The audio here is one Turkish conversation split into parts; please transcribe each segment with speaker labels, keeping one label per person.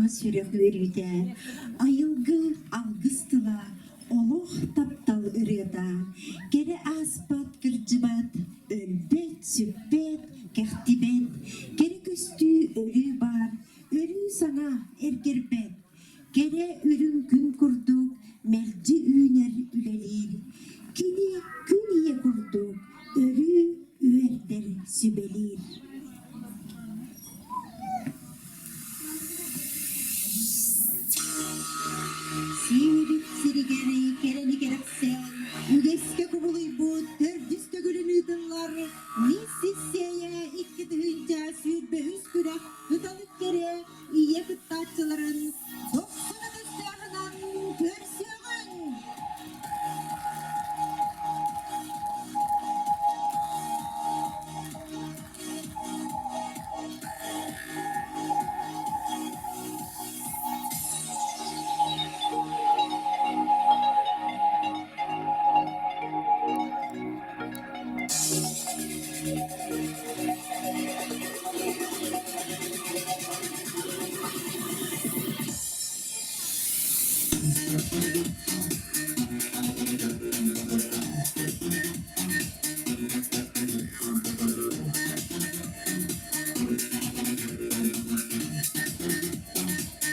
Speaker 1: sürek örüde, ayılgı algıstıla, oloh taptal ırıda, gere aspat kırcıbat, ölbet, sübbet, kehtibet, gere köstü ölü bar, ölü sana ergerbet, gere ürün gün kurduk, melci üner ülelir, kini gün iye kurduk, ölü üerder sübelir. Sirip sirigeri kereni gereksen, ügeske kubuluy bu tördüste gülünü dınlar, nisisseye iki dığınca sürbe üsküre, hıdalık kere iye gıttaççıların, doksunu dışlarından pörsüğün.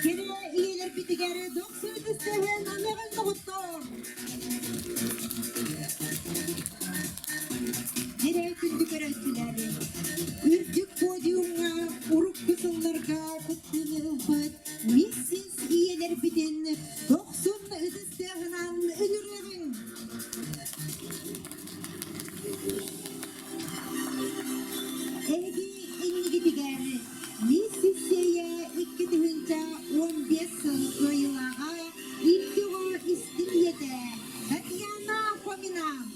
Speaker 1: Kere iyeler bitigeri doksunu dışlarından anağın doğuttur. Nereye kündük örüntüleri, ürkük podyumuna, uruk kısımlarga, kutluğunu ılfıt, missiz iyeler biten, doksun ıdыстığından ölürlerin. Egi inni gitiger, mississeye iki dihunca 15 yıl koyulağa, ilki o istimiyede, Tatyana Fomina.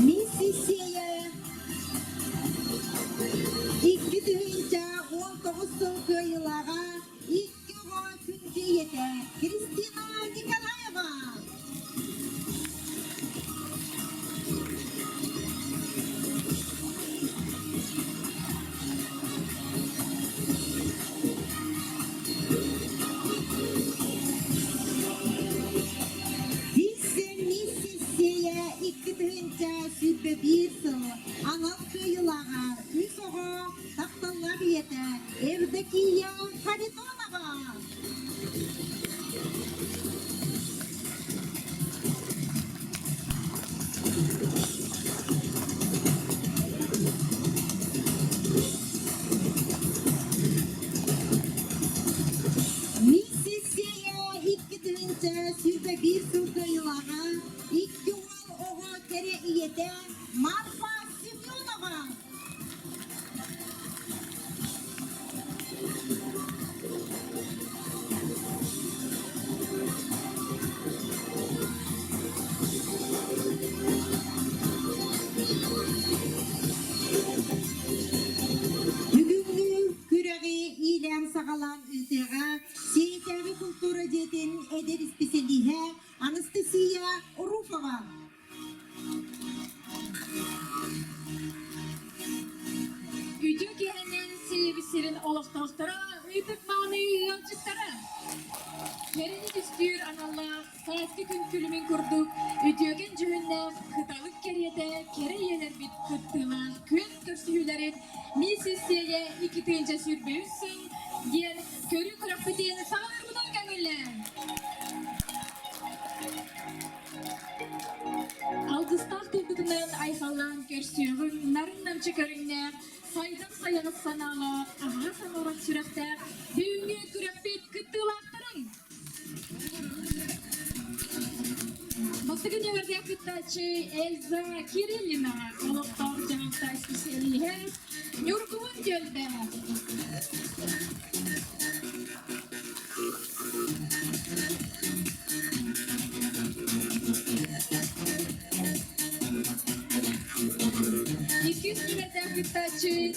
Speaker 1: Mississeye iki dihunca 19 yıl koyulağa, ilki o künciyede, Kristina Nikolayeva. Mississeye iki dihunca sürbe bir yıl, anal kıyılağa, üç oğa, taktallar yete, evdeki ya Haritonova. Mississeye iki dihunca sürbe bir yıl kıyılağa, iki oğa kere iyete, Marfa Simyonova. Бүгүнкү күрәги илем сагалан ütega, сейтәги культура жетен эдер специалиһе Анастасия Руфова.
Speaker 2: Ütü gehenen sevisirin olaqtaqtara, ütük mağını yılcıktara. Yerini düstür anallah, saatki gün külümün kurduk, ütügen cühünne, kıtalık keriyede, kere yener bit kıttılan, kün kürsühülerin, Mississeye iki tınca sürbe üssün, diyen körü kırak bitiyen sağır budan gönüller. Algıstak tılgıdından ayhallan körsüğün, narından çıkarınlar, saydan sayanıp sanala, aha sanorak sürekte, düğünü kürepit kıttılaktırın. Bastığın yerde kıttaçı Elza Kirillina, oluktan cevapta spesiyeliğe, yorgunun gölde.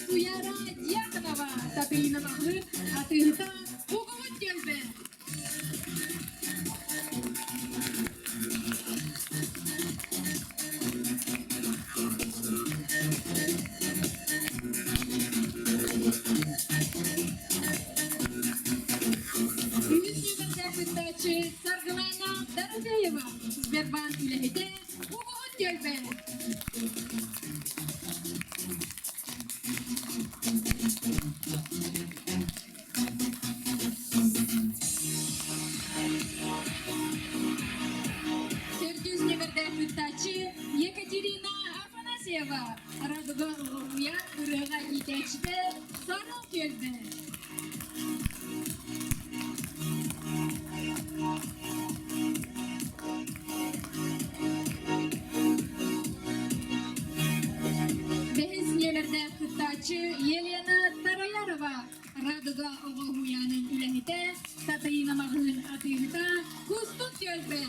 Speaker 2: Уяра Дьяконова татыйна махын атыгыта угумут келбе. Саргылайна Дорогеева, Сбербанк үләһите, угумут келбе. Сердюз номерде фыттачы Екатерина Афанасьева, Радуга Уя, Урыга Итечте, Сарыл келбе. Елена Тараярова, Радуга Оғуяның үләһите, татыйна мағын атыйыта, кустут келбе.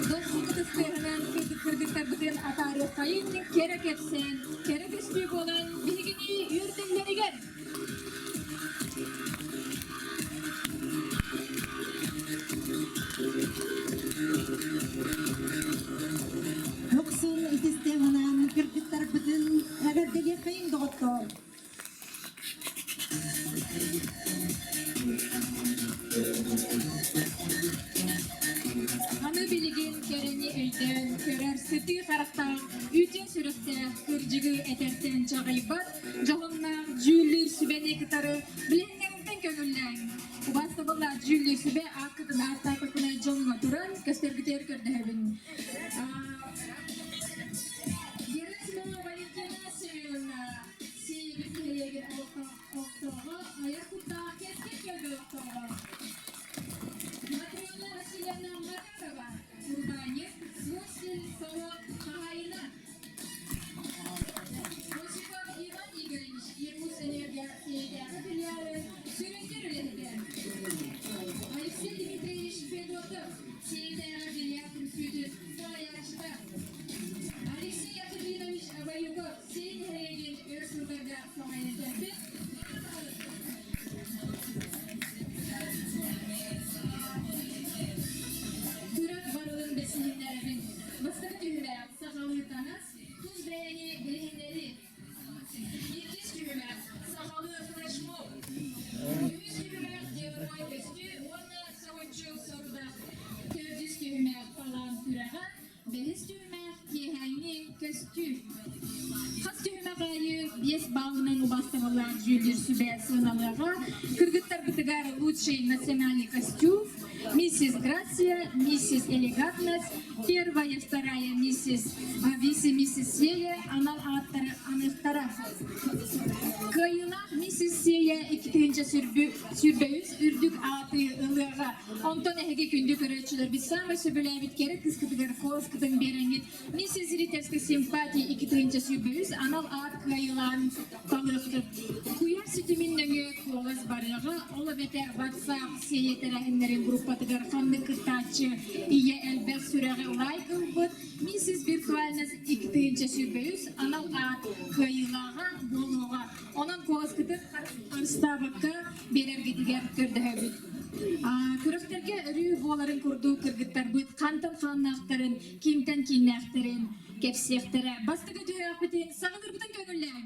Speaker 2: Dostluk ıstığının kırdıklar bütün atarı kayın kerek etsen, kerek üstü olan bilgini yürüdümleri gel.
Speaker 1: Yoksun itistemanan kırgıtlar bütün agardege kayın doktor.
Speaker 2: Anı bilgin kereni öydен, körer sıtı karaktan, üten sürükte kırcıgı etersen çağaybat, joğunna jüller sübene kıtarı, bilenlerinden könüllen. Ubasta bolla jüller sübe akıdın arta kakına jonma duran, köstergüter kördehebin. Geresme Valentina Semyonovna, sevgili oktağı, ayakutta keskin gölge oktağı. Материална Васильевна Макарова, урбанец, слушатель село Хагайна. Осипов Иван Игоревич, Ирмус энергия филиалы, сürüncü ülkeden. Алексей Дмитриевич Федотов, Сеятая филиатın sütü Саяшта. Алексей Яковлевич Абаюков, Сеятая genç Örsur'da Сомайнетен'de. Besinlerin basık tühüler, sakalı tanız, tuz beğeni bilimleri, yetiş tühüler, sakalı flaşmo, yüz tühüler, devray üstü, ona savuncu soruda, kördüz tühüler falan türeğe, behis tühüler, kihayni köstü. Kas tühüme gayı, biyes bağının ubastavalar jülir sübe sığınalığa, kırgıtlar bıtıgar лучший национальный костюм, миссис Грация, миссис Элегантность, первая, вторая миссис, вице-миссис Сея, анал анықтара. Kayına Mrs. Seya ikinci sürbeyüz ürdük atı ılığa. Ondan ehge kündük öğretçiler. Biz sami sürbüle bitkere kız kıtıgar koz kıtın berenit. Mrs. Riterska simpati ikinci sürbeyüz anal at kayılan kalıqtır. Kuyar sütümün nöge koğuz barığı. Ola beter WhatsApp Seya terahimlerin grupatıgar kandı kırtaçı. İye elbet süreğe ulay kılbıt. Mrs. Virtualness ikinci sürbeyüz anal at kayılağa boluğa. Onun koğuz kıtır arıstavakka bererge diger kördühebit. Kırıqtırga ürü boğların kurduğu kırgıttar büt, kantın xannaqtırın, kimten kinnaqtırın, kepsiqtırı. Bastıgı düğüyak bitin, sağılır bütün gönüller.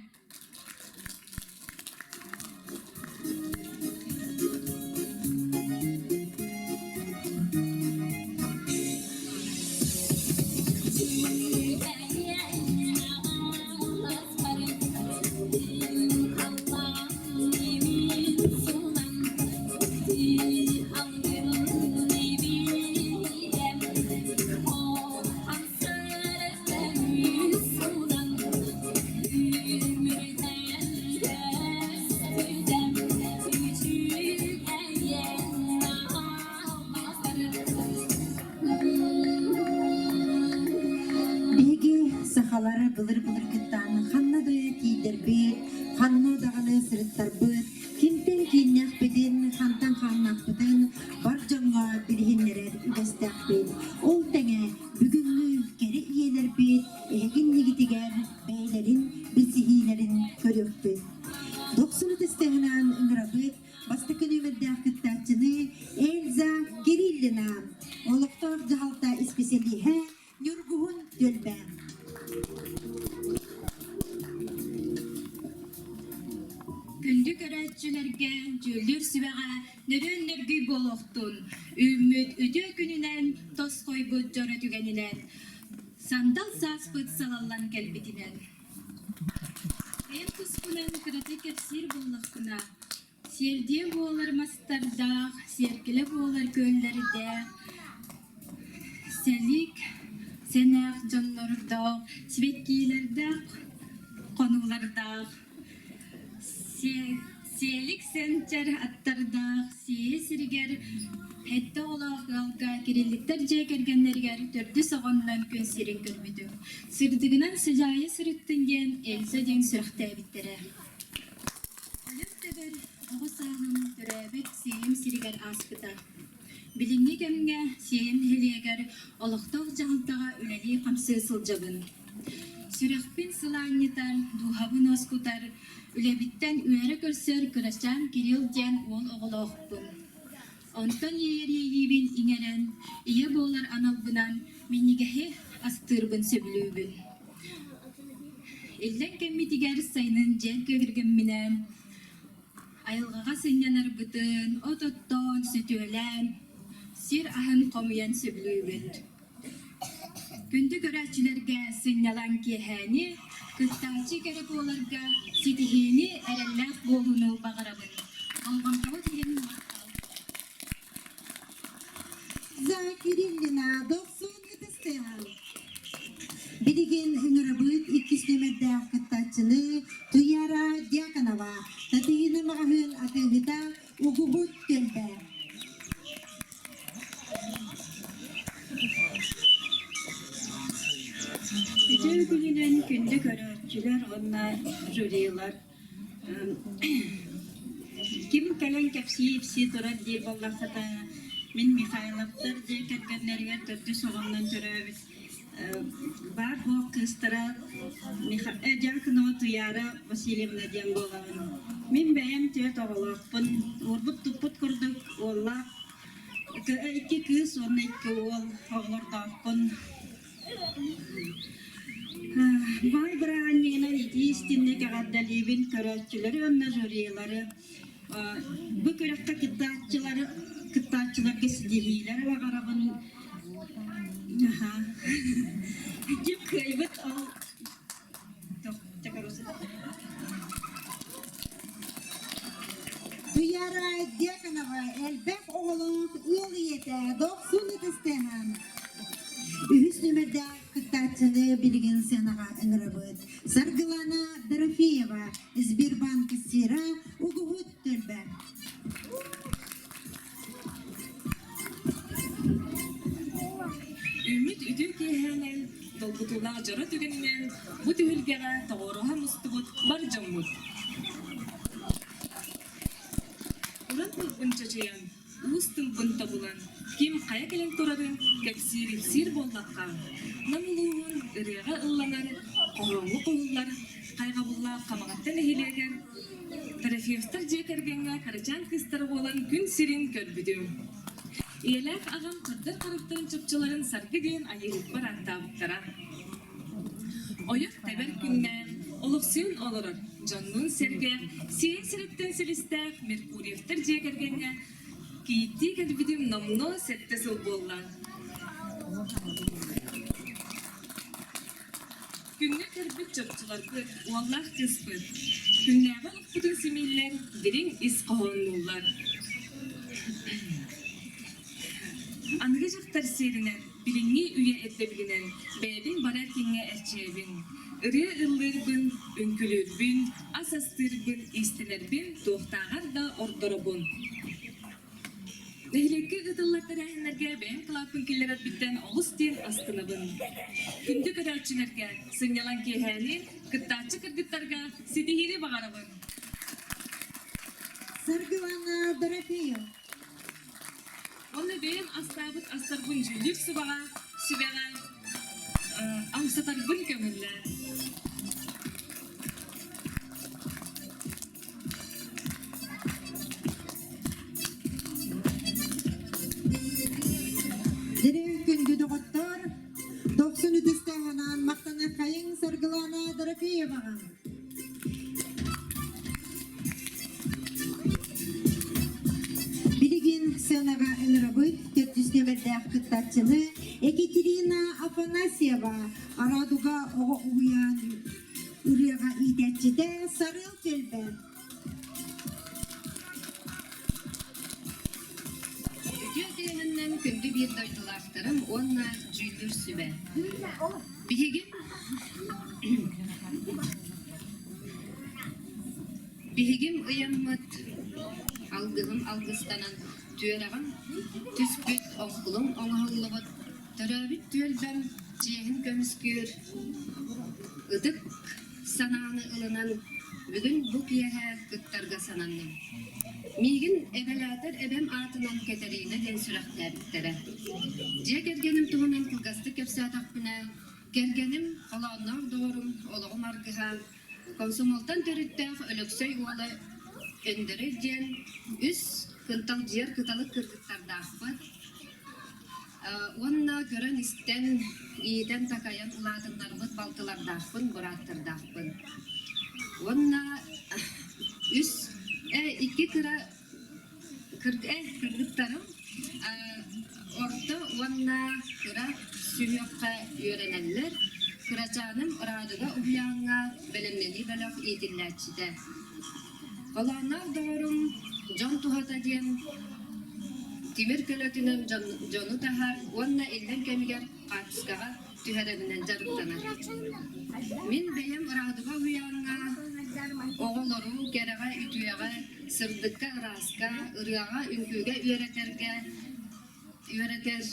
Speaker 1: Sahaları bılır kıttan, hanna doya tiydir bir, hanna dağılı sırıttar bıt, kimten kinyak bedin, beylerin, besihilerin körüktü. 90 testehinen ıngırabıt, bastı könümedde kıttaçını Elza Kirillina, oluktor cahalta ispesiyeliğe Nurguhun Dölben.
Speaker 2: Күндү көрәтчүләргә, жүлдүр сибәгә, нөрөн-нөргү болохтун. Үммүт үдө күнүнән, тос койбут жора түгәнинән. Сандал саспыт салаллан кәлбитинән. Эм кускунан кыраты кәпсир боллақкына. Серден болар мастардақ, серкілі болар көлләрдә. Сәлик, сәнәк жонлордақ, светкилердақ, қонулардақ. Сиелик сенчер аттардақ, сие сиргер, хетті олақ ғалға кереліктер жекергенлергер төрді соғоннан көн сирин көрмеді. Сырдығынан сыжайы сырыттынген әлсі ден сұрақта әбіттері. Олық төбір оғысағын түрәбіт сейім сиргер аспыта. Біліңгі кәмге сейім хелегер олықтық жағылтаға үләли қамсы сылжабын. Сүрәқпен сыланетар, дұғабын оскутар, үләбіттен үйәрі көрсір күрәшан Кирилл ден ол оғылауқпын. Онтан ейер-ейбін иңерен, ие болар аналбынан менігіхе астырбын сөбілубін. Эллен кәмі тигер сайнын жен көгірген мінен, айылғаға сынянар бұтын, от-оттон сөтөлен, сир ахын қомыян сөбілубін. Күнді көрәтчілерге сынялан кехәне, кыттачы кәріп оларға сетихені әрәлләқ болуыны бағарабын. Алған қауы деген мақтал.
Speaker 1: Zakirillina 90 testehinen. Bilgin ıngırabıt ikis nömerde kıttaçını Tuyara Diakanova. Tatihini mağahın akıhıda Uguhut Dölben.
Speaker 3: Güzel gününden günde görüntüler onlar jüriler. Kim kalan kapsiyip sidorar diye ballakta min Mikhailovlar diye kerkenlerge törtü soğandan törübüz. Bar bu kıstıra Diakonova Tuyara Vasilyevna diyen boğan. Min beyem tüyet oğlakpın. Urbut tuput kurduk oğlak. İki kız onu iki oğul oğlurdakpın. Bay Branya'nın istinne kadalibin körelçileri önüne jüriyeleri. Bu körükte kıttatçılar kesidihileri ve garabın kim kaybet al.
Speaker 1: Tuyara Diakanova elbek oğlum ılıyete 90 testehinen. Ühüs nömerde kıttaçını bilgin senağa ıngırabıt. Sargılana Dorofeyeva, Sberbank Sira, Uguhut Dölben.
Speaker 4: Ümit üdü kehenen dolgutula jara tügenen bu tühülgere tağoroha mustubut bar jammut. Ulan tılbın çaçayan, uğuz tılbın tabulan, kim kaya kelen turarın kapsir bollakka. Namuluğun ırığa ıllanar, qorongu qoğullar, kaygabulla kamağattan ehileger. Tarafiyostar jekergenga karachan kıstar bolan gün sirin körbüdüm. Iyalak ağam kırdır karıptırın çöpçülerin sargı deyin ayırıp baratta buktara. Oyuk teber günden oluqsuyun olurur. Jonnun serge, siyen siritten silistak, Merkuriyeftar jekergenga, kiyitti kalbidüm namno sette sul bollan. Günne kırbık çöpçülerdi, vallah kıspıt. Günneğe ıkpıdın similler, birin is qoğonnullar. Anıgı jaktar serine, bilingi üye edebilinen, beyden barar kenge erçebin. Irı ıllırbın, önkülürbün, asastırbın, istilerbin, doğtağar da ordorobun. Nehilekki ıdıllatlar ahinlerge ben kılapın killerat bitten oğuz diyen astınabın. Kündü körelçilerge, sınyalan kehani, kıttaçı kırgıtlarga sidihini bağarabın.
Speaker 1: Sargılana Dorofeyeva.
Speaker 4: Onu benim astabıt astarbın jülük sıbağa, sübeğe, amsatarbın kömürler.
Speaker 1: Янан мақтана қайың сыргылана Дорофееваға. Билигин сценаға ыңырабыт, төртүсіне бірдәк кыттатчыны Екатерина Афанасьева арадуға оғы уян үріға идәтчіде сарыл келбі.
Speaker 5: Үтіөтіғіннен күнді бір дойдылақтырым, онна жүйдір сүбе. Бігігім ұянмыт, алғығым алғыстанан түйерағын, түспіт оңқылым оңғылыбыт, түрәбіт түйелбәм жиғын көміскүйір. Үдік сананы ылынан бүгін бұл кияға күттарға сананным. Мигин эбелатер эбем артынан кетерine den сүрәхтәбиттәре. Же кергенем туһунан кылгасты кепсәтәкпинә, кергенем халаннар дорум, олыгым аргыга, комсомолтан төрүттәк өлөксөй уалы өндөрөр ден үс кынтал жер кыталык кыргыттардакпыт. Онна көрөн истен иетен такаян улатындарбыт балтылардакпын, бураттырдакпын. Онна үс iki kırgıtlarım orta vanna kıra süyokka öğrenenler kıracanım radıga uyanına bilinmeli belak eğitimlerçide. Kalanlar doğrum can tuhata diyen timir kölötünün canı tahar vanna elden kemiger artıskağa tühereninden jarıktanar. Min beyem radıga uyanına oğulları kerege ütüyege, sırdıkka ıraska, ırıyaga, ünküge üreter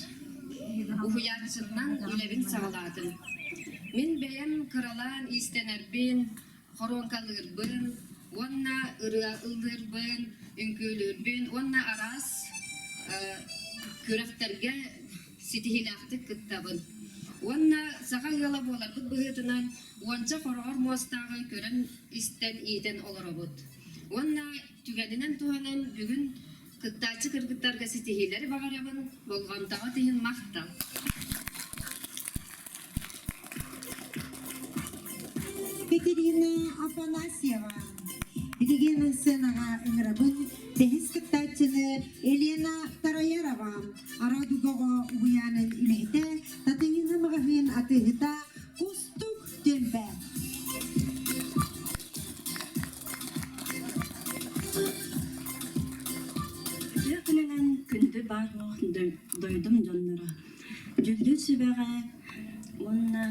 Speaker 5: uhuyatçından ülevin sağladım. Min beyem kıralan istenerbin, horonkalırbin, onna ırıya ıldırbin, ünkülürbin, onna aras kürefterge sitihilaktık kıttabın. Onna sağa yala bolar bu bıhıtınan onca horor mostağı körün isten iyiden olurabut. Onna tügedinen tuhanan bugün kıttaçı kırgıttarga sitihileri bağırabın bolgantağı tihin mahtal.
Speaker 1: Екатерина Афанасьева. Билигин сценаға ыңырабын дәхіс кыттатчыны Елена Тараярова арадугаға уянын үлейді татыңыны мағахын атығыта Кустук Төнбә.
Speaker 3: Күнінен күнді барлық дойдым жонлары. Жүлді сүбәға онна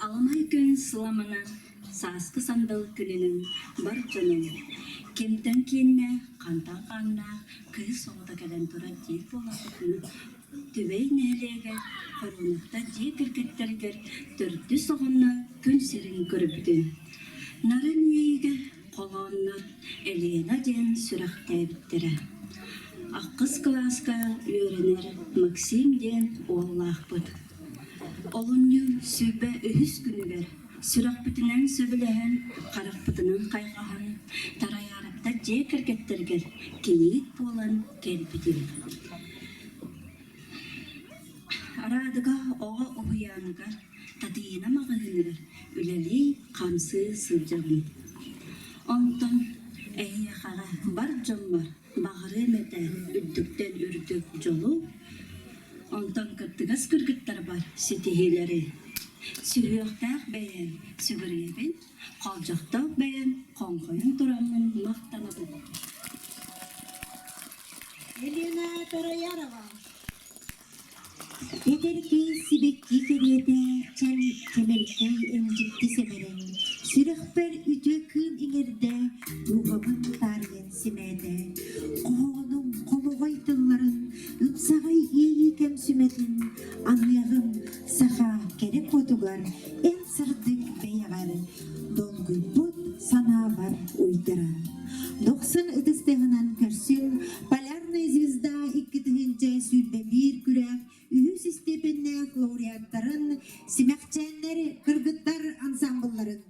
Speaker 3: аламай күн сыламына сасқы сандал күнінің бар жонын. Кемтен кейінне қантан қанна кыз соғыда кәден тұра дейік боласықыны. Түбей нәлеге қорынықта жей кіркеттергер түрді соғынна күн серін көріпті. Нарын ейге қоланнар Елена ден сүрақтәбіттірі. Аққыз класқа үйренер Максим ден олақ бұд. Олынның сөбі үхіс күнігер сүрақ бүтінен сөбілеген қарақ бүтінен қайғаған тарайарыпта жей кіркеттергер кейет болан келбіден. Арадыға оға ұғыянығар татиына мағығынығар үләлей қамсы сылжағын. Онтан әйе қара бар жон бар бағыры мәті үрдіктен үрдік жолу. Онтан кіртігіз күргіттар бар сетихелері. Сүйіқтақ бәйін сүгіргебен, қалжақтақ бәйін қонқойын тұрамын мақтанады.
Speaker 1: Елена Тараярова. Yeterki sibekki keriyede çen temelkey emcikti semerin. Sürükhber ütü kım inerde ruğabın tariyen simede. Qoğunum qoluğay tılların ıpsağay iyi kemsümetin. Anlayağım sağa kerek otugar en sırdık beyagar. Dolgul bud sana var uyduran. 90 ıdыстығынан көрсін полярная звезда 2-нче сүлбе бир күрәк үһүс степеннәк лауреаттарын симәкчәннәр кыргыттар ансамбльларын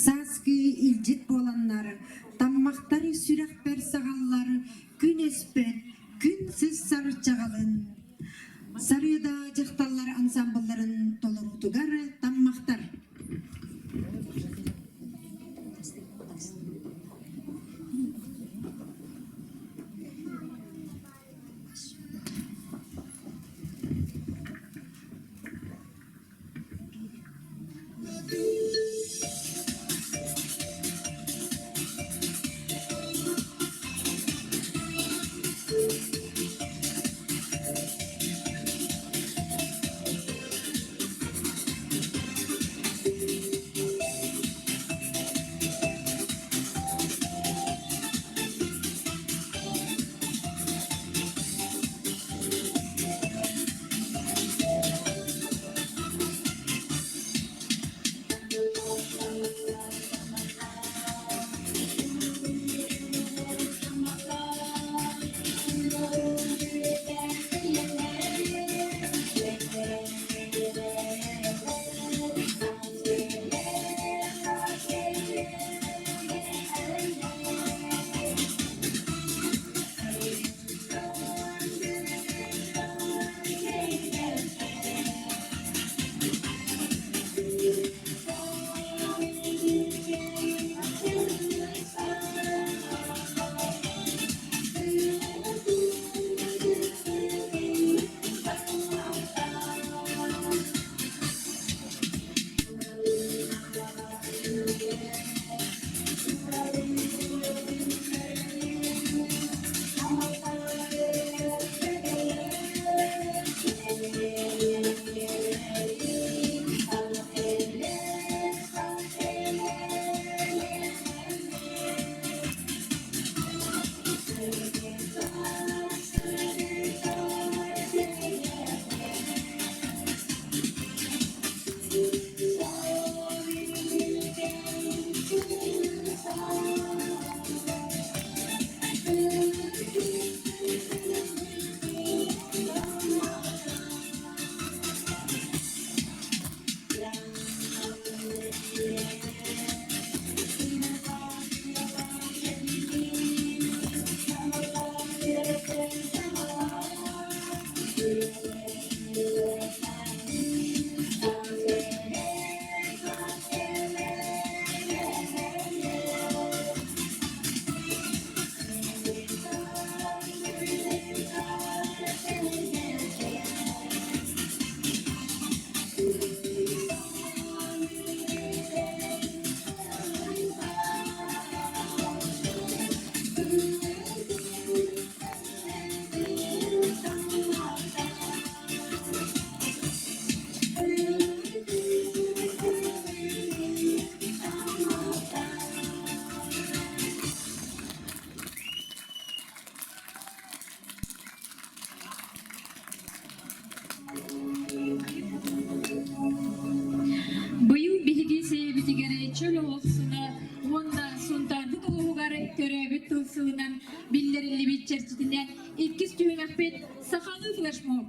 Speaker 1: Saskı ilcit bolanları, tammaktari sürekber sağalları, gün espet, günsüz sarı çağalın. Sarıda cıhtallar ansambılların tolurutugar tammaktar.
Speaker 2: сылынан биллерилли бичерчитинен иккис түйүңәппет сахалы флешмоб.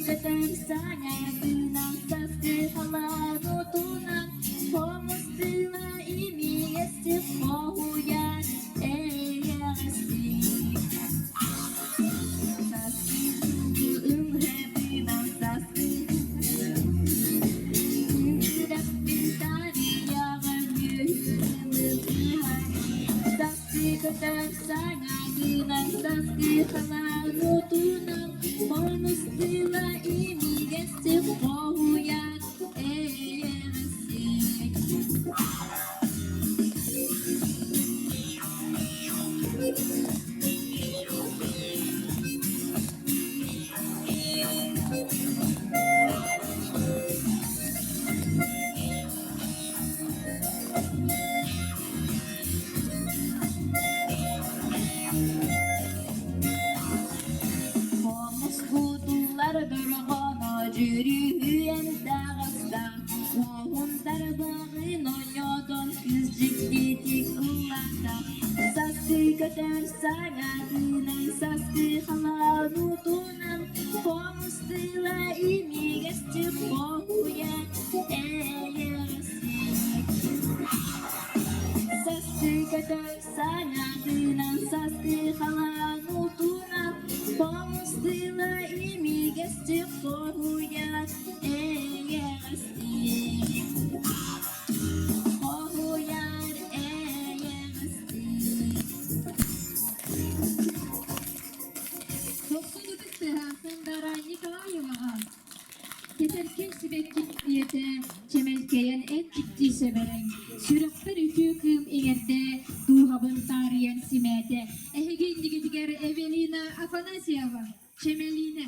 Speaker 2: kadar sangatına saskı halanutunan Pomustila imi yesti pohuyan eyesti Saskı umrebinan saskı Kırap bintari yaman yüzümüzühan Saskı kadar sangatına saskı halanutunan Pomustila imi yesti pohuyan eyesti Komos kutular dörgana jürüyen dağısta Ohunlar bağın oyodon küzcük ditik ulanda Saskı kadar sanatına saskı halanutunan Komustila imi geçti pohuyan eyesi Saskı kadar sanatına saskı halanutunan Pomustila imi geçti pohuyan eyesi Pohuyan eyesi Dokuzluk istihasın darayı kayıma Yeterken sibeklik diyete çemelkeyen en ciddi seberen Sürekler ütü kım eğerde duhabın tariyen simete Ehegin digidiger Evelina Afanasyeva Çemeline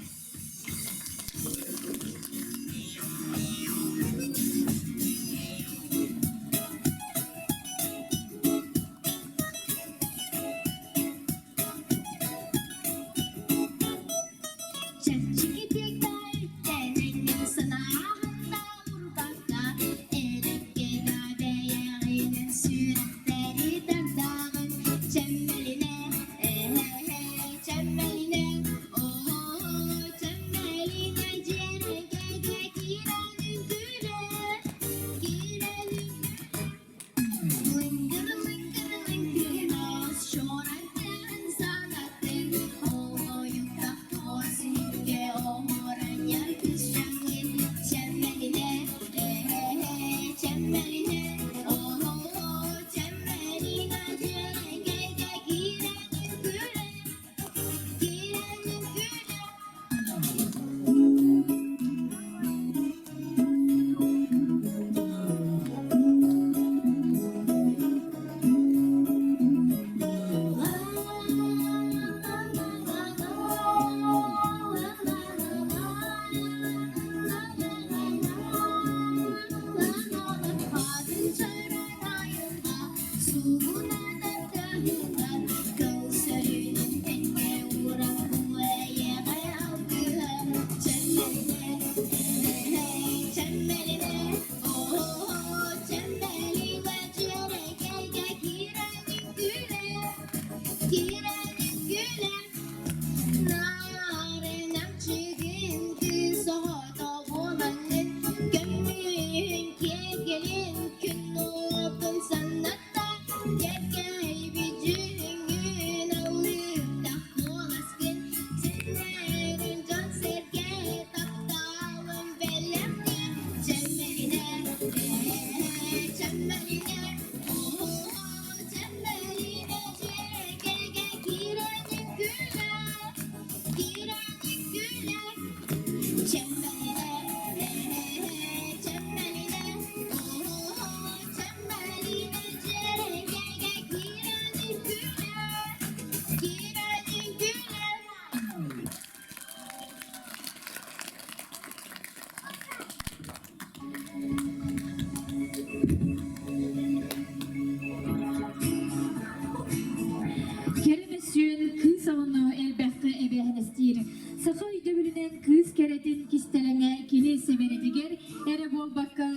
Speaker 2: Sakay dövülünen kız keretin kistelene kini severediger ere bol bakka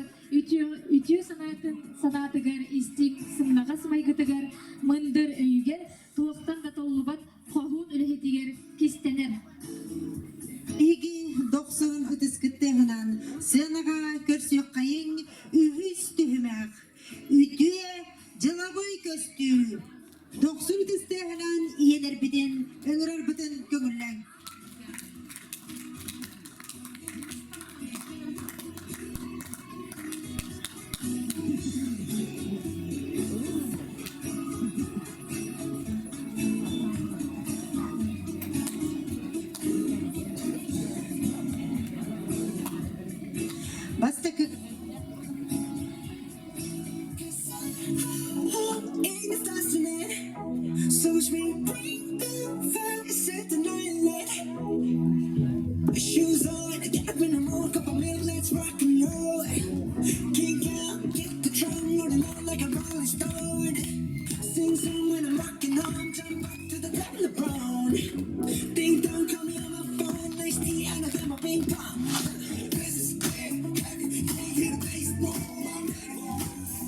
Speaker 2: ütü sanatıgar istik sınmaga smaygatıgar mındır öyger tuğuktan da tollubat kohun ülhetiger kistener.
Speaker 1: İgi 90 үтіскіттігінен сенаға көрсек қайын үхіс түхімәқ. Үтіе жылабой көстүү. 90 үтістігінен иелер біден, өңірер бітін көңілләң. Bastık.
Speaker 6: So which me bring the fire, set the night light. Shoes on, get up in the morning, couple minutes, let's rock and roll. Kick out, get the drum rolling on like a rolling stone. Sing song when I'm rocking home, jump up to the top of the brown. Ding dong, call me on my phone, nice tea, and I got my ping pong. This is clear, heavy, can't hear the bass, boom. I'm ready,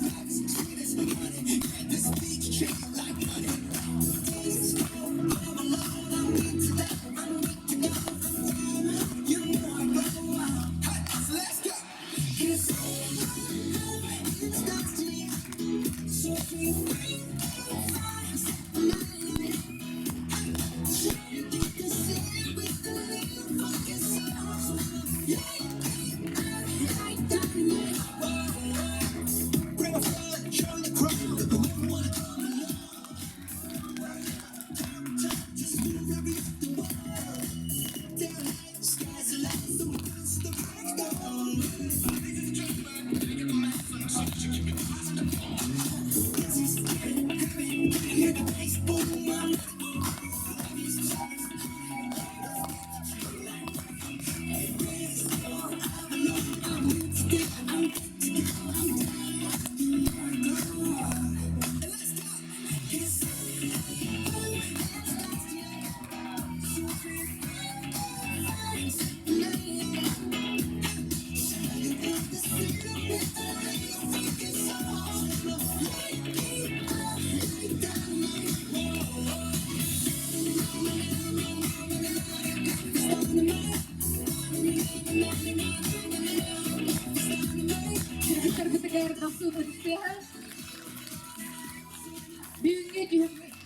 Speaker 6: life is sweet as honey, grab this beat, shake it like money.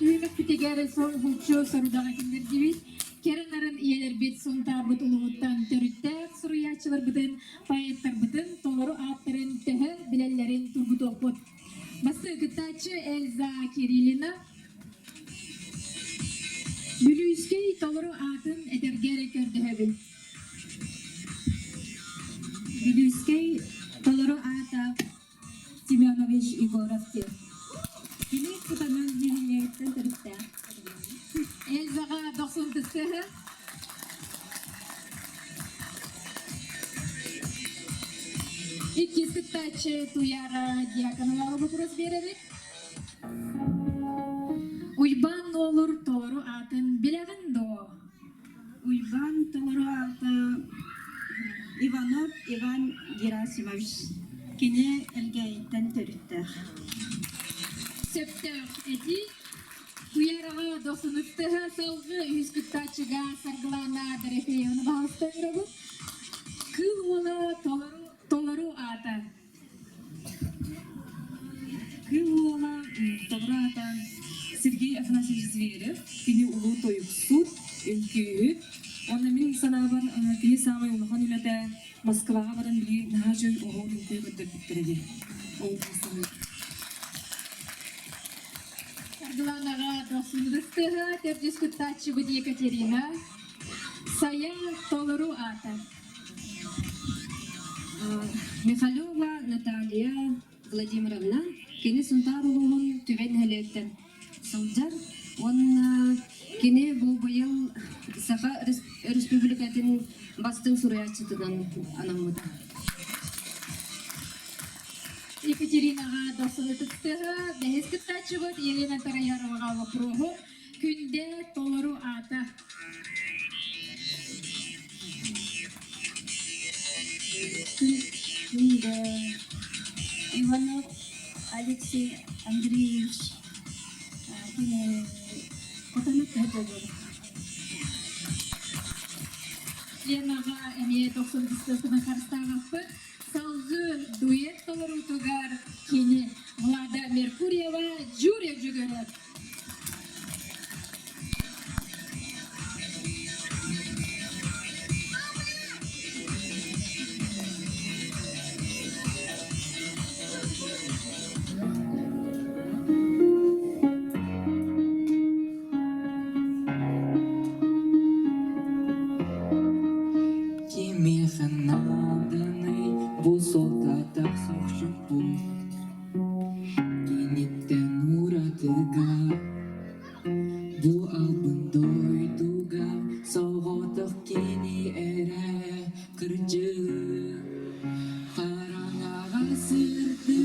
Speaker 2: Büyük bitegeri soğukçu sorudağı kimler gibi kerenlerin iyeler bit sonta butuluktan törüttek suruyaçılar bıdın payetler bıdın toluru atların tehe bilellerin turgut okut. Bası gıtaçı Elza Kirilina Bülüskey toluru atın edergeri kördühebil.
Speaker 3: Bülüskey toloro ata Semyonovich Igorovki. Kini kutanan dihiyekten terütte.
Speaker 2: Elzaga 90 tıstığı. İki sıktaçı tuyara diyakanılar bu verelim. Uyban olur toru atın bileğin do.
Speaker 3: Uyvan toloro ata Ivanov Ivan Gerasimovich. Kini elgeyten terütte.
Speaker 2: September edi. Tuyara 90 tıstığı salgı yüz kıtaçıga sargılana derefeyonu bağıstığında bu. Kıl ola toru ata.
Speaker 4: Кылуала Таврата Сергей Афанасьевич Зверев, кини улу тоюксут, өнкүйі. Оны мен санабар кини самай улахан үләді Москваға баран били нахажой оғын өнкүйі көттір біттіреді.
Speaker 2: Sargılanaga 90 tıstığı tercüz kıtaçı bu Екатерина. Saya toru ata.
Speaker 5: Михалева Наталья Владимировна, кини сунтарулуун түбен хелеттен сылжар, он кини бул быйыл Саха Республикатын бастың сураячытынан анамыда.
Speaker 2: Екатеринаға 90 тıstığı дәһез кыtaçı bu Елена Тараяроваға вопросу күнде толору ата.
Speaker 3: Күнде Иванов Алексей Андреевич kini kotanık hadi.
Speaker 2: сценаға әме 90-ны қарыстағаппы салзы дуэт толырутугар кені Влада Меркурьева Джурия жүгіріп.
Speaker 6: Kimi xanadını bu soltata soğuşup bu Kinitten uğradıga Bu albın doyduga Soğutuk kini ere kırcı Karanağa sırdı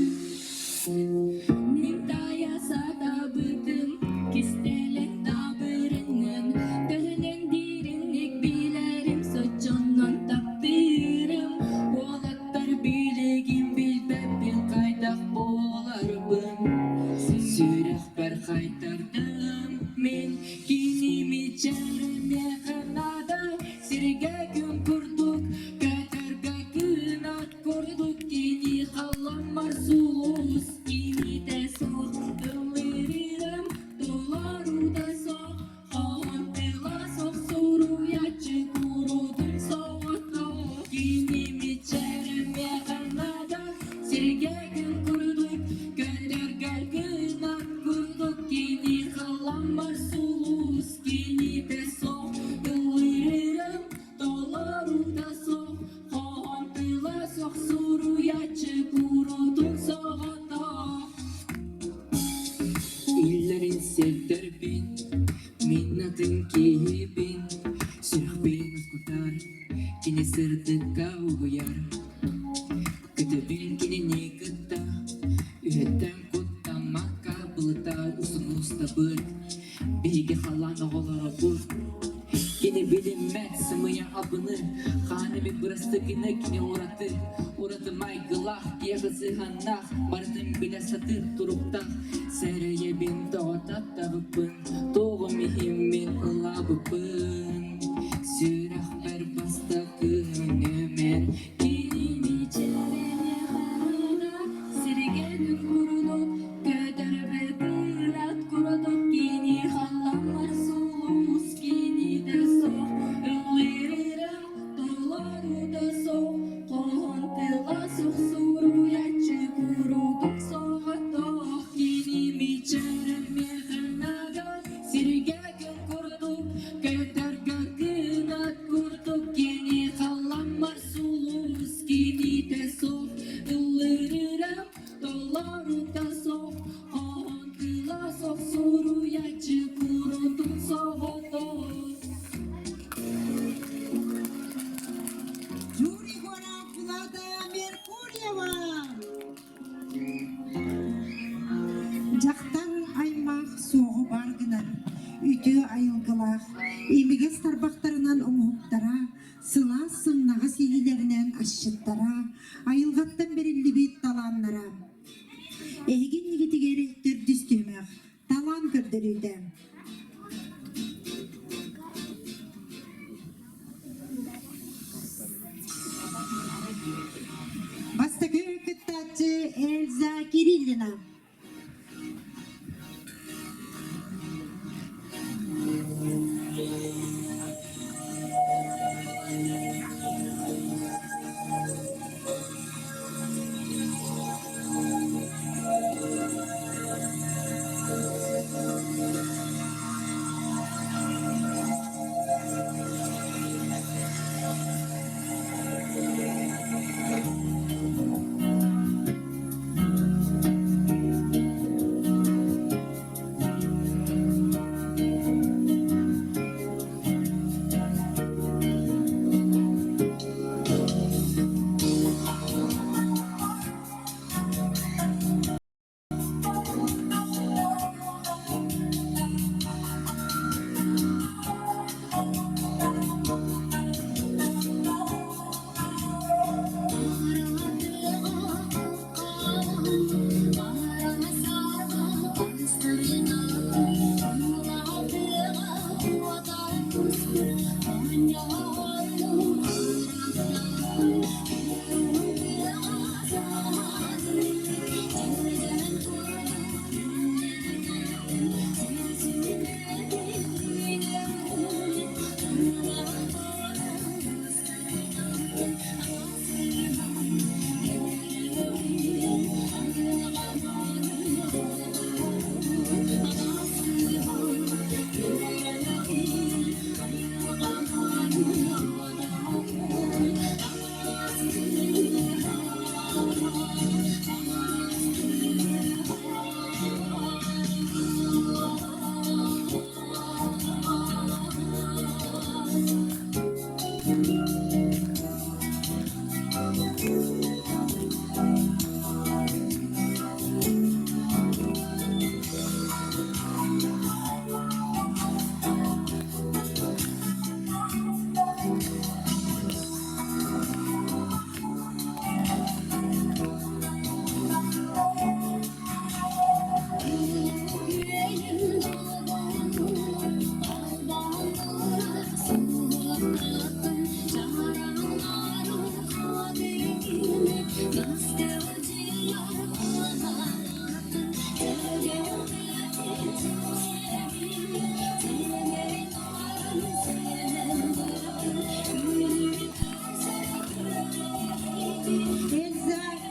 Speaker 6: Nintaya sada bıdım Kistelen tabırının Dönen dirinlik bilerim Soçonun takdirim Olatlar bilegim bilbem bil kaydak boğularbın Sürek ber kaytardım Men kinimi çevreme kanada Sirge gün kurduk Göterge kınat kurduk Kini halamar sulus Kini de soğuk Döveririm Dolaru da soğuk Hantela soğuk Soruya çıkurudum soğuk Kinimi çevreme kanada Sirge gün kurduk Göterge kınat kurduk Kini halamar sulus Kini de soğuk Döveririm Dolaru da soğuk Hantela soğuk Soruya çıkurudum soğuk İllerin sevderbin Minnatın kihibin Sürah bin uskutar Kini sırdı kavguyar Kütübün kini nikıtta Ühetten kutta makka Bılıtar usun ustabır Bihige halan oğlara bul Kini bilinmez sımıya abını Hanemi bırastı kini uğratı Uğratı maygılah Yağızı hanah Baratın bile satır turukta Sereye bin doğatat da bıpın Doğu mihimmin ıla bıpın Sürah ber basta kınömer Kinimi çereye hanada Sirge dün kuruluk Göder ve kırat kuruduk Kini halamar sulus Kini de soğuk Üllerim Dolaru da soğuk Kontela soğuk Soruya çıkuruduk soğuk Kinimi çereme hanada Sirge gün kurduk Göterge kınat kurduk Kini halamar sulus Kini de soğuk Üllerim Dolaru da soğuk Kontela soğuk Soruya çıkuruduk soğuk
Speaker 1: Juri Gora Vlada Merkurieva. Жактан аймак соғы баргынан үтө айылгылах эмиге старбактарынан оңуптара сыла сымнага сигилеринен ашшыттара айылгаттан берилли бит таланнара эгин нигитигери төрдүстөмөк талан көрдөрүдө бастакы кыттачы Эльза Кириллина. Elza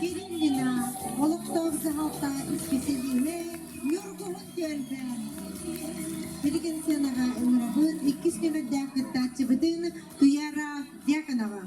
Speaker 1: Kirillina, Oluktovza halta ispeseliğine yorgunun gelben. Bilgin senaga ümrahut, ikkis nömer dakıtta çıbıdığını duyara yakınaga.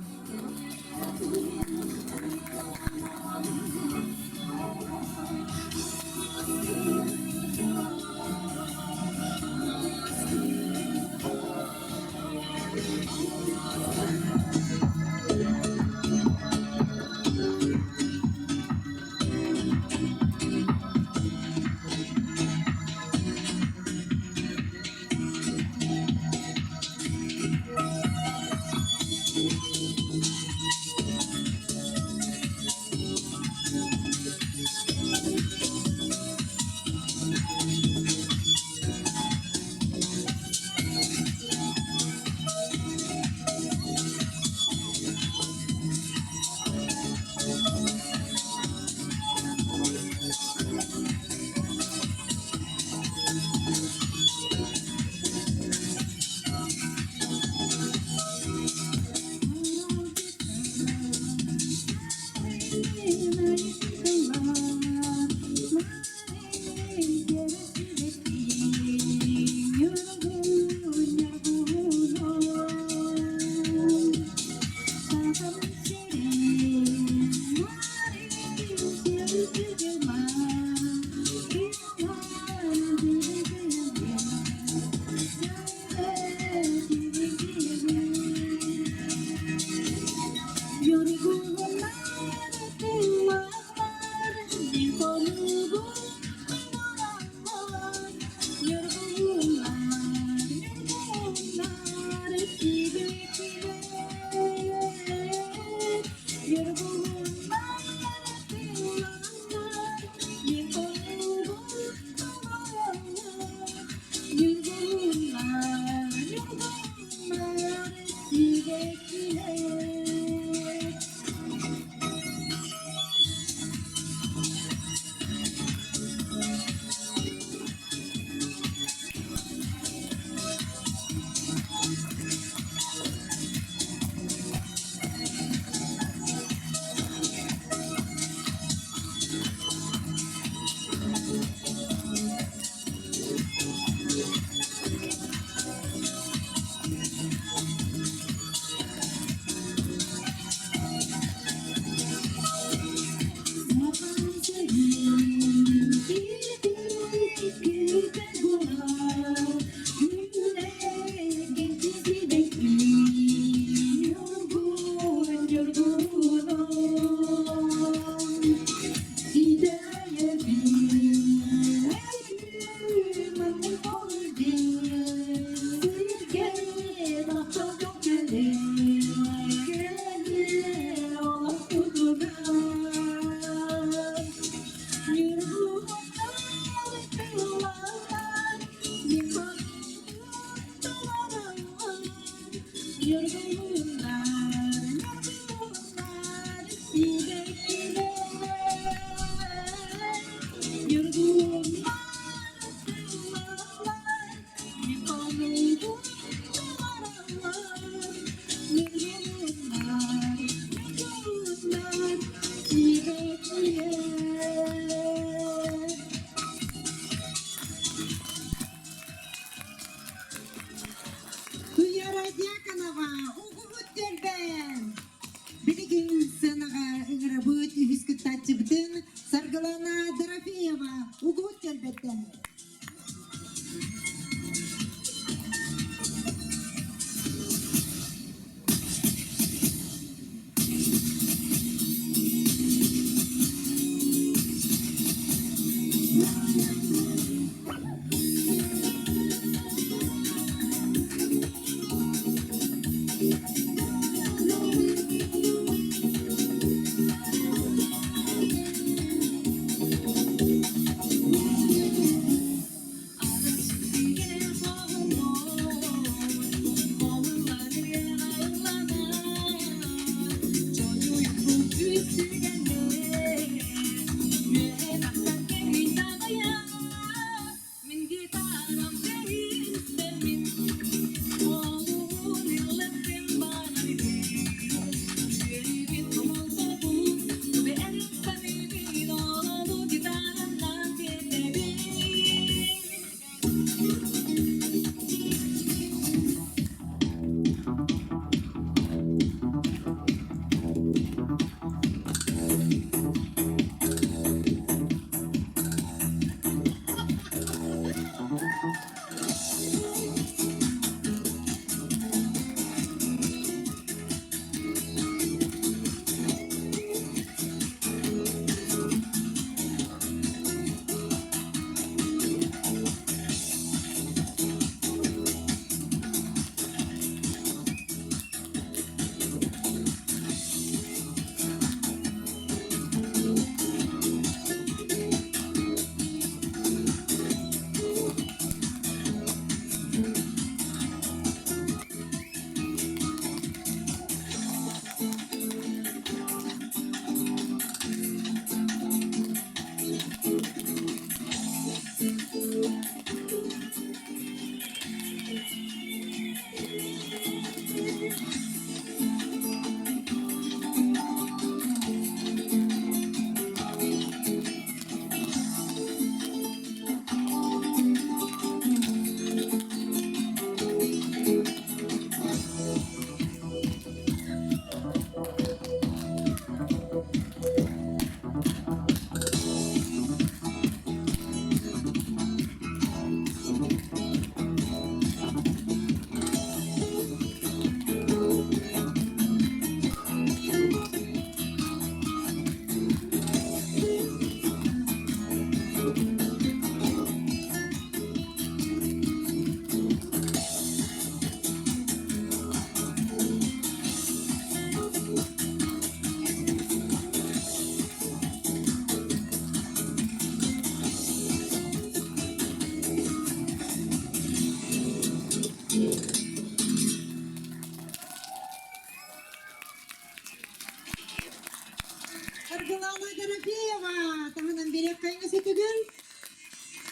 Speaker 1: Ерофеева, тағынан берек қайыңыз өтігін.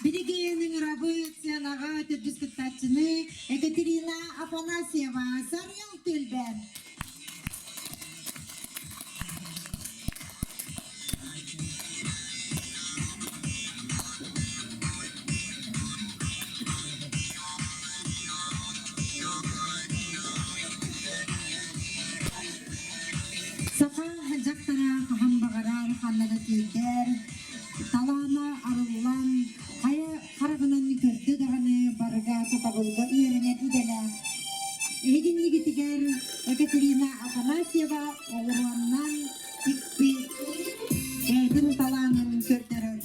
Speaker 1: Білігенің рабыт сенаға түрдіскіттатшыны Екатерина Афанасьева, Сарыл Төлбен. Safa jaqtara hambagarar hallada tiyder talana arılan kaya karagınan kördü dağını barga satabılga üyerenet idele eginligi tiger Ekaterina Afanasieva oğurlandan ikbi eldin talanın kördürür.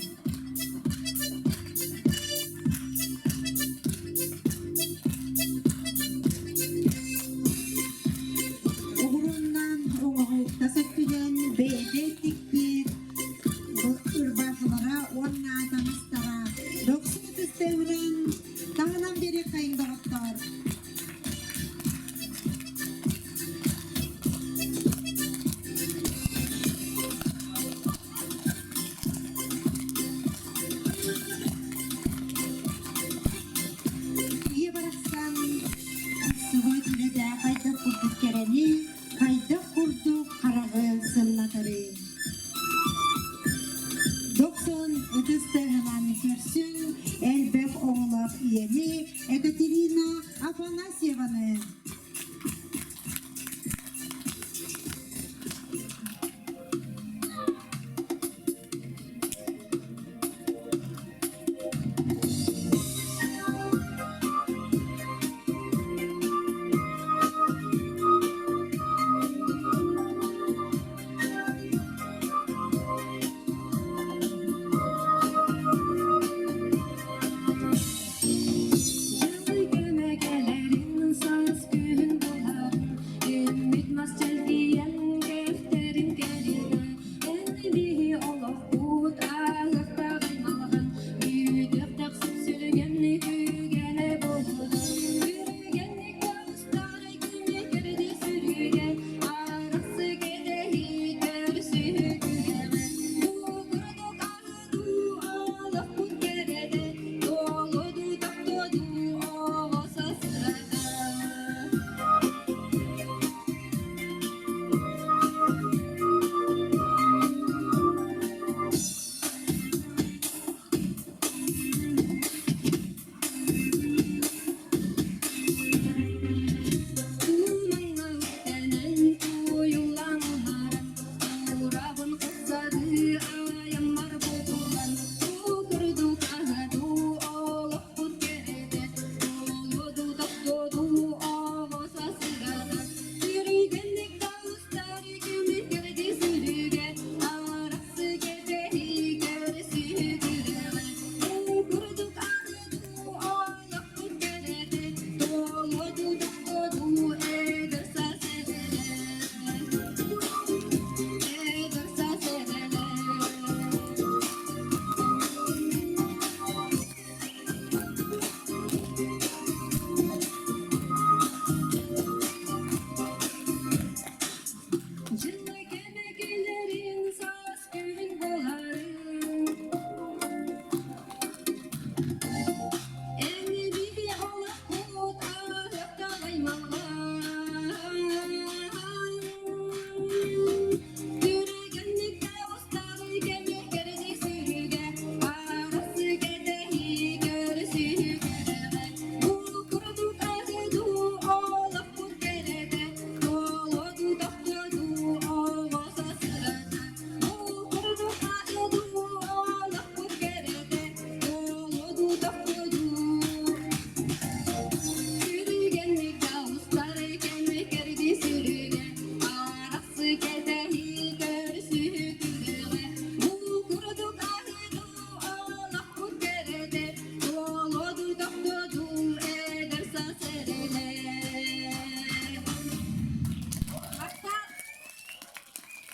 Speaker 1: Oğurundan oğuk tasaküden beyde tikbir ırbaşlara onna tanıştara doksun tüstevren tağından beri kayın doktor. İyi bıraksan sıvı ile de kayda kurduk kereni kayda kurduk karağı sınlatırı. 90 ötüste hemen görsün elbek oğlak iyeni Ekaterina Afanasyeva'nı.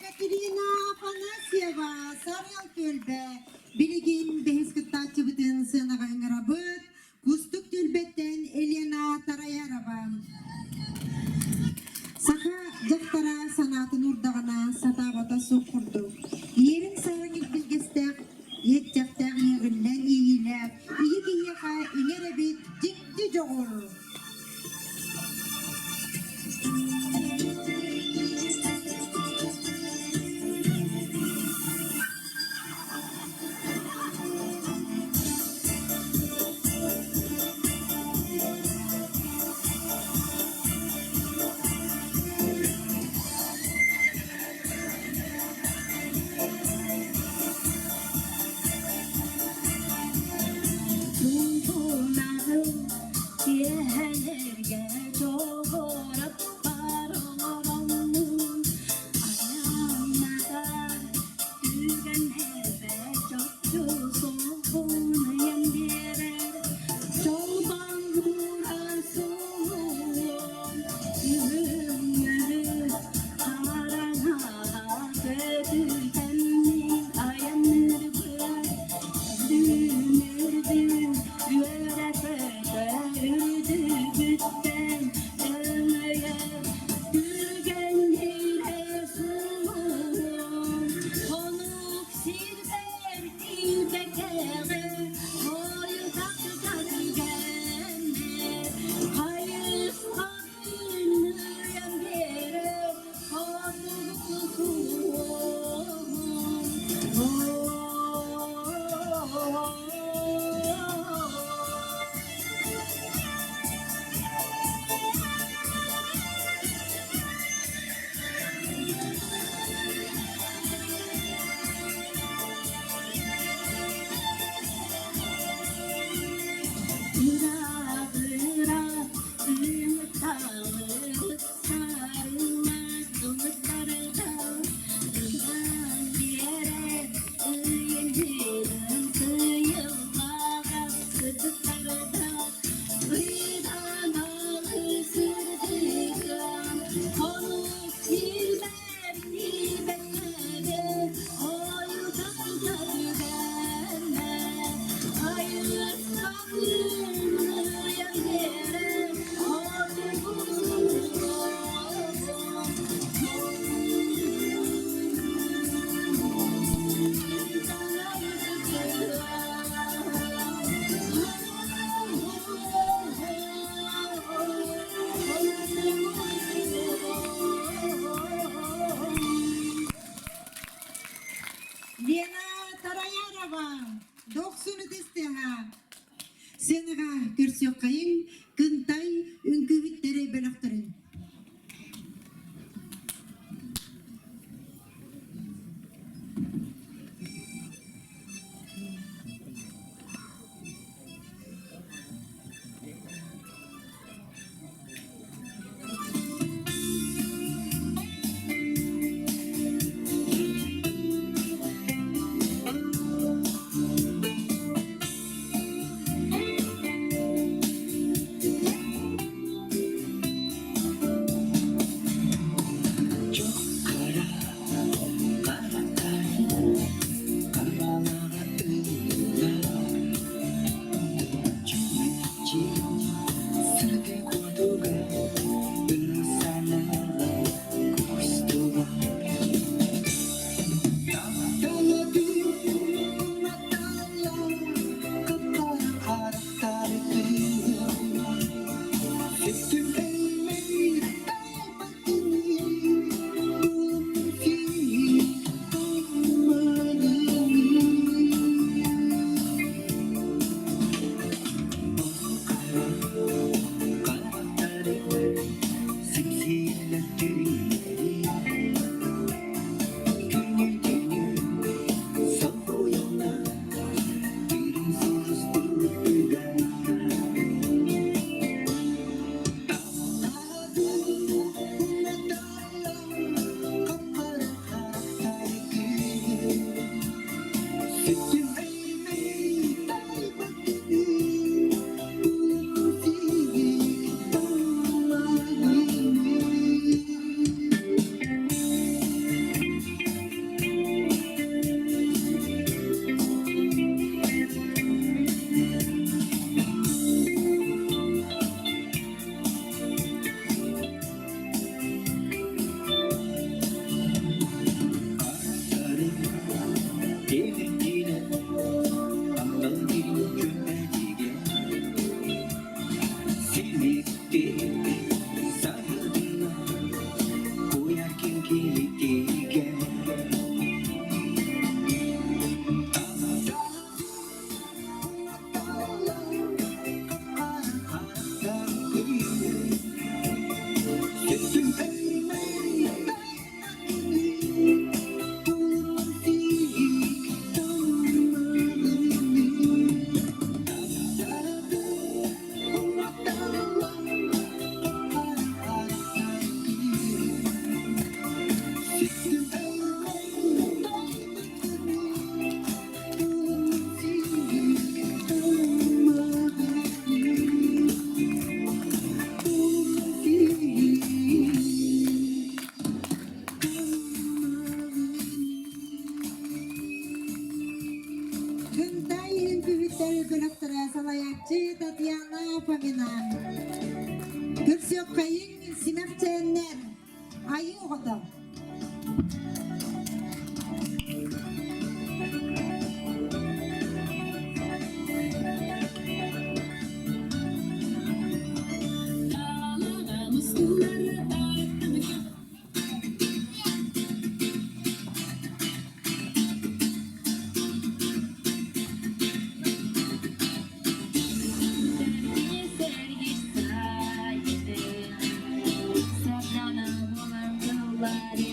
Speaker 1: Ekaterina Afanasyeva, Sarıl Tölbe, Biligin Beheskıttatçı bütün sığınağa ıngırabıt, Kustuk Tölbetten Elena Tarayarova. Saka jaktara sanatın urdağına satabata sokurdu. Yerin sarın Senaga kürsüyok kayın, kıntay, ünkübütleri bölüktürün. Kıntay, ünkübütleri bölüktüre salayakçı Tatiana Famina. Kürsüyok kayın, sinakçenler. Ayı oğudu.
Speaker 2: Sabrana bolar yolları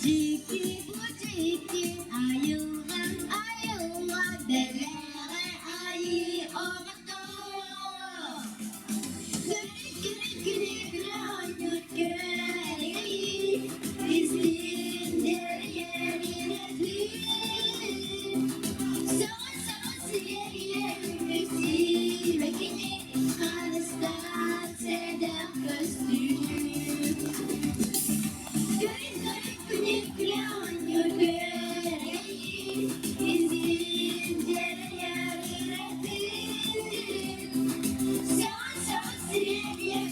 Speaker 1: Ciki bu ciki ayılgan ayılgan delere ayı oldu. Güle güle güle hayır göreyi bizim deryelerine Sağa sağa siyeriye üstüne Arastan sedef göstürür Garip garip güle güle hayır göreyi bizim deryelerine Sağa sağa siyeriye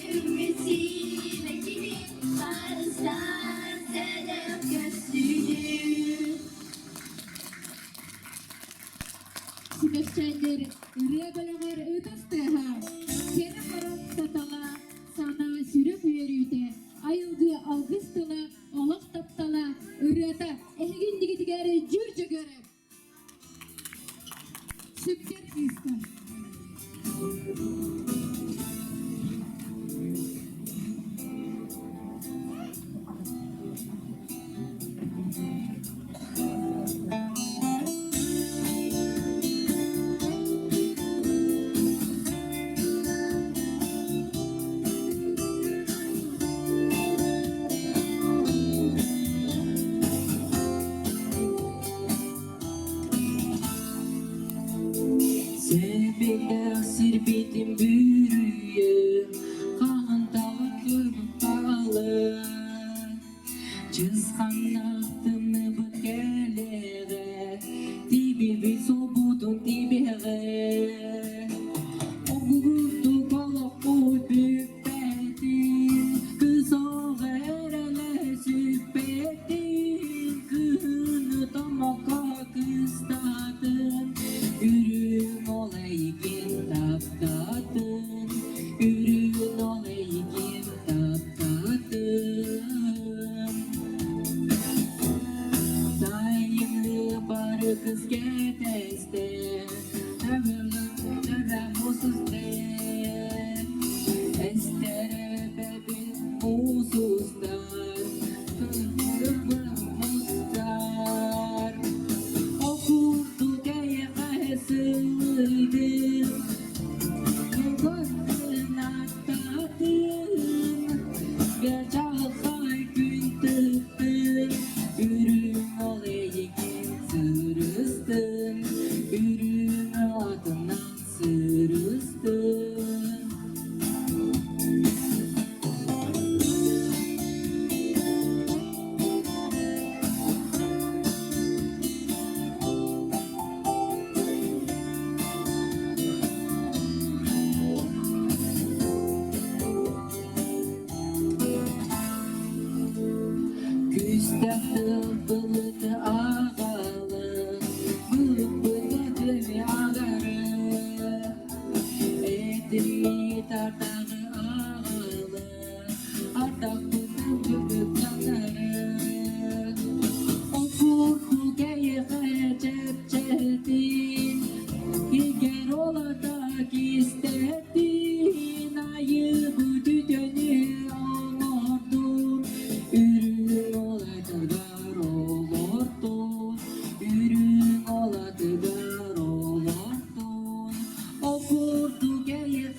Speaker 1: üstüne Arastan sedef göstürür
Speaker 2: Sibefçenler, rebeleler ötesteha. Kere karat satala, sana sürüp yürüyde. Ayılgı algıstala, olak taptala, ürete, ehgin digidigere cürce göre. Süper kısta.
Speaker 7: Sevgiler sirbitim bürüyüm Kan tavaklarım bağlı Cızkanlaktımı bu kelere Dibi bir sobudun dibere Oğuldu kolak oy büyükbedin Kız o verele sübbedin Kını damaka kıstadın Ürün olayım taptadın Ürün olayım taptadın Sayımlı barı kız geteste Evvelem musuzde Estere bebin musuzlar Musuzlar Okurdu geye sığdın Gözün atladın Geçalsay gün tıktın Ürün olayım sırıstın Ürün adından sırıstın Küstahlı bılıdı ağalı Bılık bılıdı ağarı Edri tartağı ağalı Artak bılık yanarı Okurdu geye cepçedin Higer olarak istedin Ayı bu düdönü olurdun Ürün oladıgar olurdun Ürün oladıgar olurdun Okurdu geye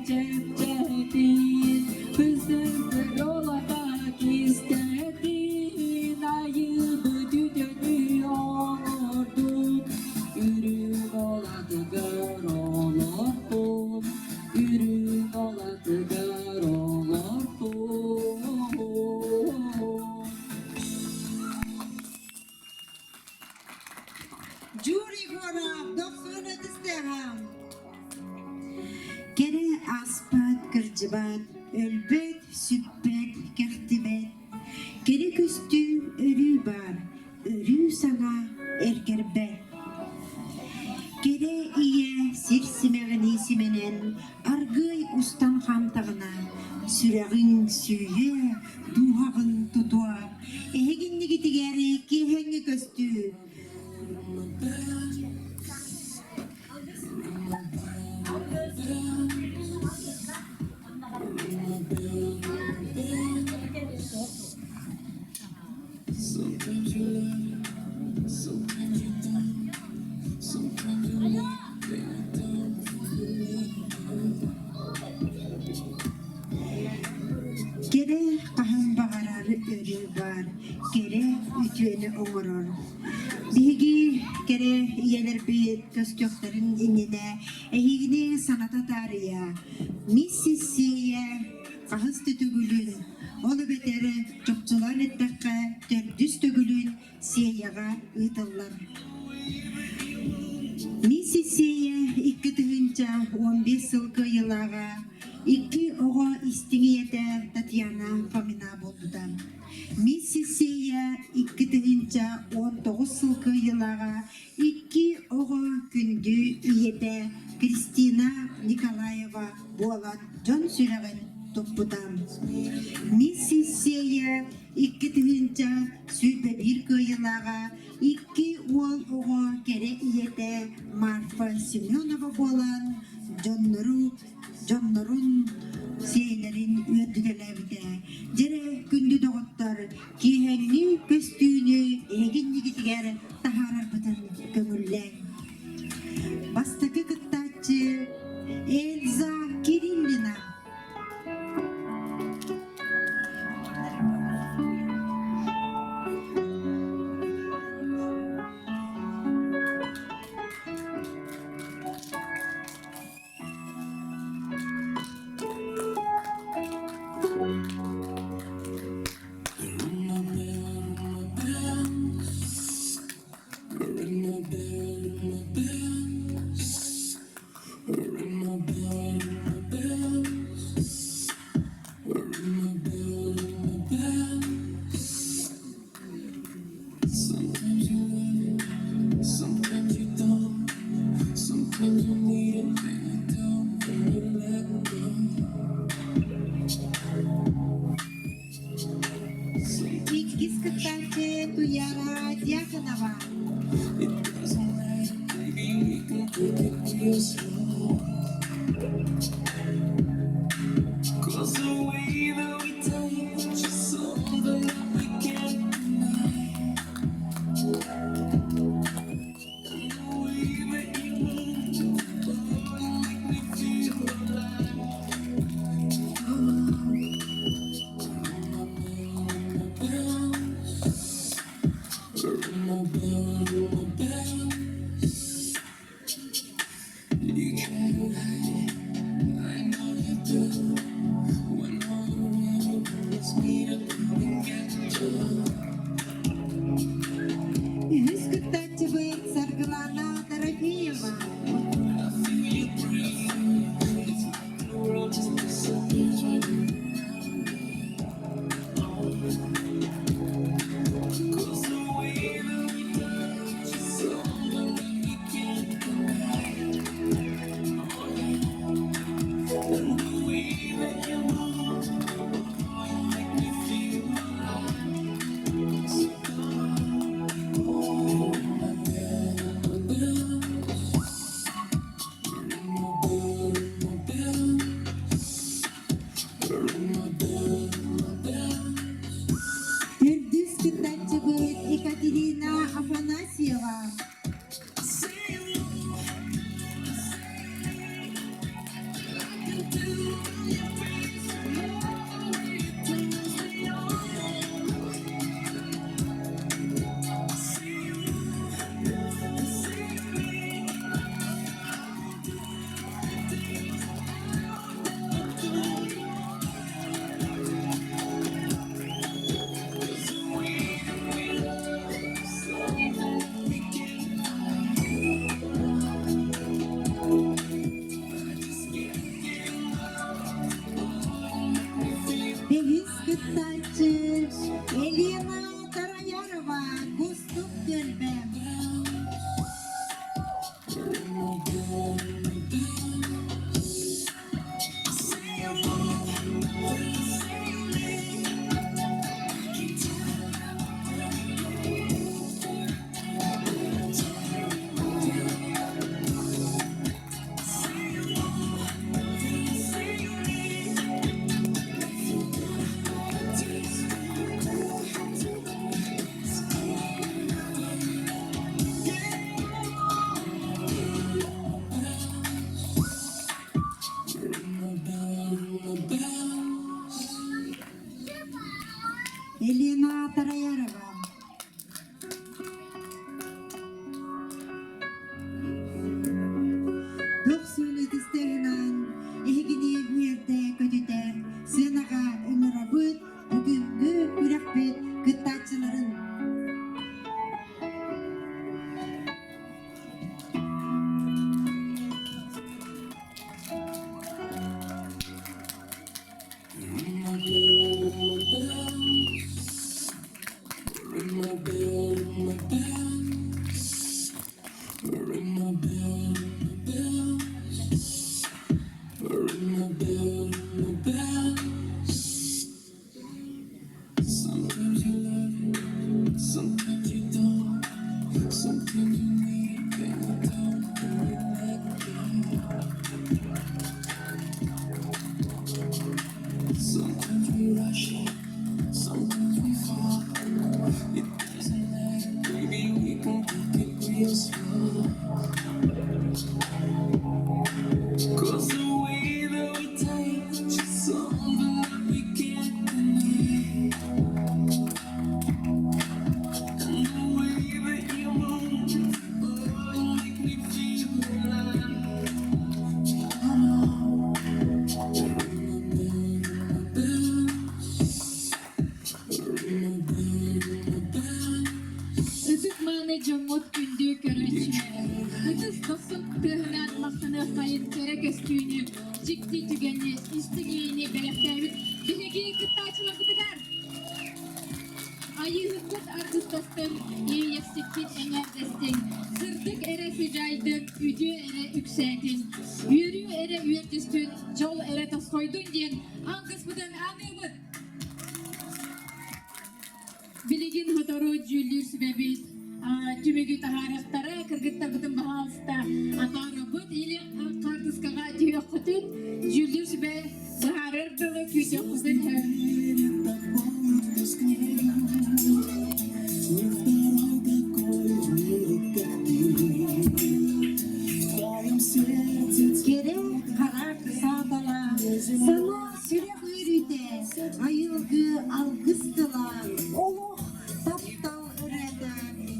Speaker 7: cepçedin Kızın olarak istedin Ayı bu düdönü olurdun Ürün oladıgar olurdun Ürün oladıgar olurdun
Speaker 1: Juri Gora, 90 isteham. Kere aspat kırcıbat, ölbet, sübbet, kertibet. Kere küstü örü bar, örü sana erkerbet. Kere iye sirsimeğini simenen, argıy ustan hamtağına. Süreğin süye, duhağın tutuar. Eheginni gitigeri ki hengi küstü.
Speaker 6: So
Speaker 1: Kere kahan bagarar örü var, kere ütüeni oğurur. Dihigi kere iyeler bir köstüklerin inine, ehigini sanata tariya, missisiye, kahız tütügülün, olu beteri çokçulan ettekka, tördüs tügülün, siyaga ıtıllar. Missisiye 2015 yılgı yılaga, iki oğu istiniyete Tatiana Famina boldudan. Missisiye 2019 yılgı yılaga, iki oğu gündü iyete Kristina Nikolayeva bolan John Süregen toppudan. Missisiye 2021 yılaga, iki oğu kere iyete Marfa Semyonova bolan Jonlarun seylerin ödülelebide. Jere gündü doğutlar kihenni köstüğünü egin yigitiger taharar bıdan gömüllen. Bastaki kıttaçı Elza Kirillina.
Speaker 6: Sometimes you love it, sometimes you don't. Sometimes you need it, then you don't, and you let go.
Speaker 1: İkiz kıttaçı Tuyara Dyakonova.
Speaker 6: It doesn't matter, baby, we can take it real slow. 'Cause the way that we touch is something that we can't deny. And the way that you move, you make me feel alive. Ring my bell, ring my bell. my bed, ring my bells. Ring my bell, ring my bell. Ring my bell, ring my bells. Sometimes you love it, sometimes you don't. Sometimes you need it, then you don't. And you let go. Sometimes we rush it, sometimes we fall. It doesn't matter, baby, we can take it real slow. 'Cause the way that we touch is something that we can't deny. And the way that you move, oh, you make me feel alive. Oh no, ring my bell, ring my bell.
Speaker 2: Ütük mani jomot gündü köröçme. Ütüs dostum tığınan maqtını kayın kere köstüğünü. Cikti tügeni, istigini belektäbit. Bihegi kıttaçılar kıtıgar. Ayı hıkkıt artistostun, iyi yefsikkin enger destin. Sırtık ere sücaydık, üdü ere üksetin. Yürü ere üyertüstün, jol ere taskoydun diyen. Angız bıdın anıbıd. Biligin hotoru jüllür sübebit. Tümügü taharastara, kırgıtta bıdın bahalsta. Atara bıd ili kartıskaga tüyök kutun. Jüllür sübe baharar dılı kütök kutun hem.
Speaker 1: Kere karar sağdala, sana sürek yürüde, ayılgı algıstıla, oluh taptal ırada,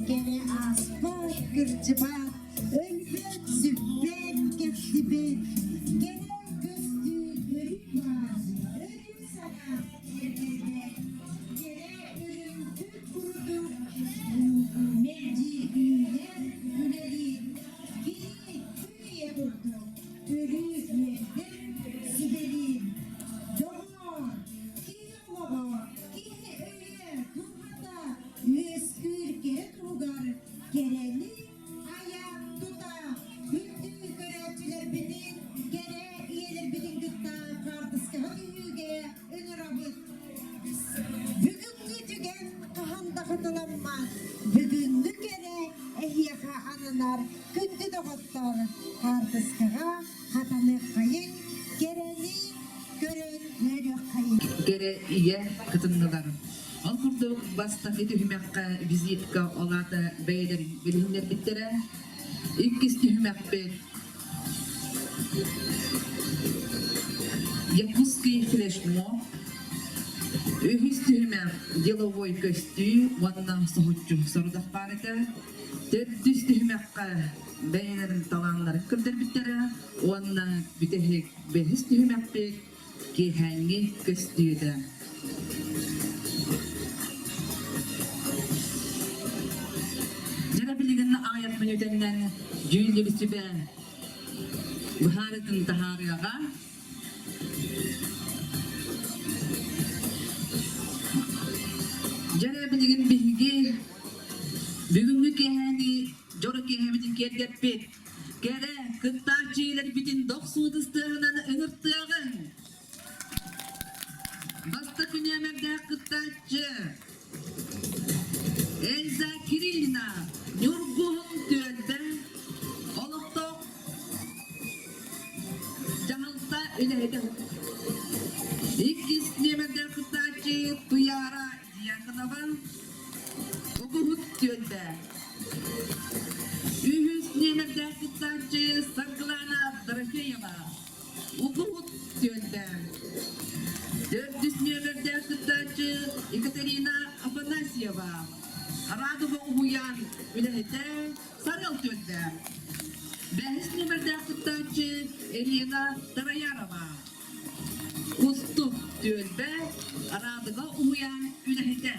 Speaker 1: kere asfa kırcıba, ölbet sübbet kefsibet, kere göstü örüba, örüm sana erkede, kere örüm tüt kurudu, merci üner üneri, biri tüye vurdu, ölü üyedir siberin, doğru, ki yolu, ki öyle, tuhada, üskür kere tuğgar, kereli, ayak tuta, hüttü göretçiler bidin, kere iyeler bidin gıtta, kartıska hüge, önür abıt. Bugünkü tügen kahanda katılanmaz. Bugünkü kere ehyaka anılar, kündü doğutlar. Kartıskağa katanı kayın, kereni görün yörü kayın.
Speaker 8: Gere iye kıtındılar. Al kurduk basta etu hümekka vizitka olata beyler bilhinler bittere. İkis hümekpe Якутский флешмоб. Ühüs tühümer деловой көстü vanna sohutçu sorudaq barıda. Tördüs tühümekka beylerin talanları kırdır bittere. Vanna bitehek behis tühümekpe kehengi köstüydü. Jara biligin ayat menütenden jüylü sübe Baharatın tahariyaga Jara biligin bihigi Bugünkü kehani Jora kehamidin kergepet Kere kıttaçiler bitin doksuğudustığından ınırttığın Basta künyemerde kıttaçı Elza Kirillina Nurguhun tüyende Oluktok Cahalta ülehede İkis nemerde kıttaçı Tuyara yakınavan Oguhut tüyende Ühüs nemerde kıttaçı Saklana Drafeyeva Oguhut tüyende Dördüs nemerde kıttaçı Ekaterina Afanasieva Radova uyan ülehede sarıl tüyende Behis nemerde kıttaçı Elena Tarayarova Ustuk tüyende Radova uyan ülehede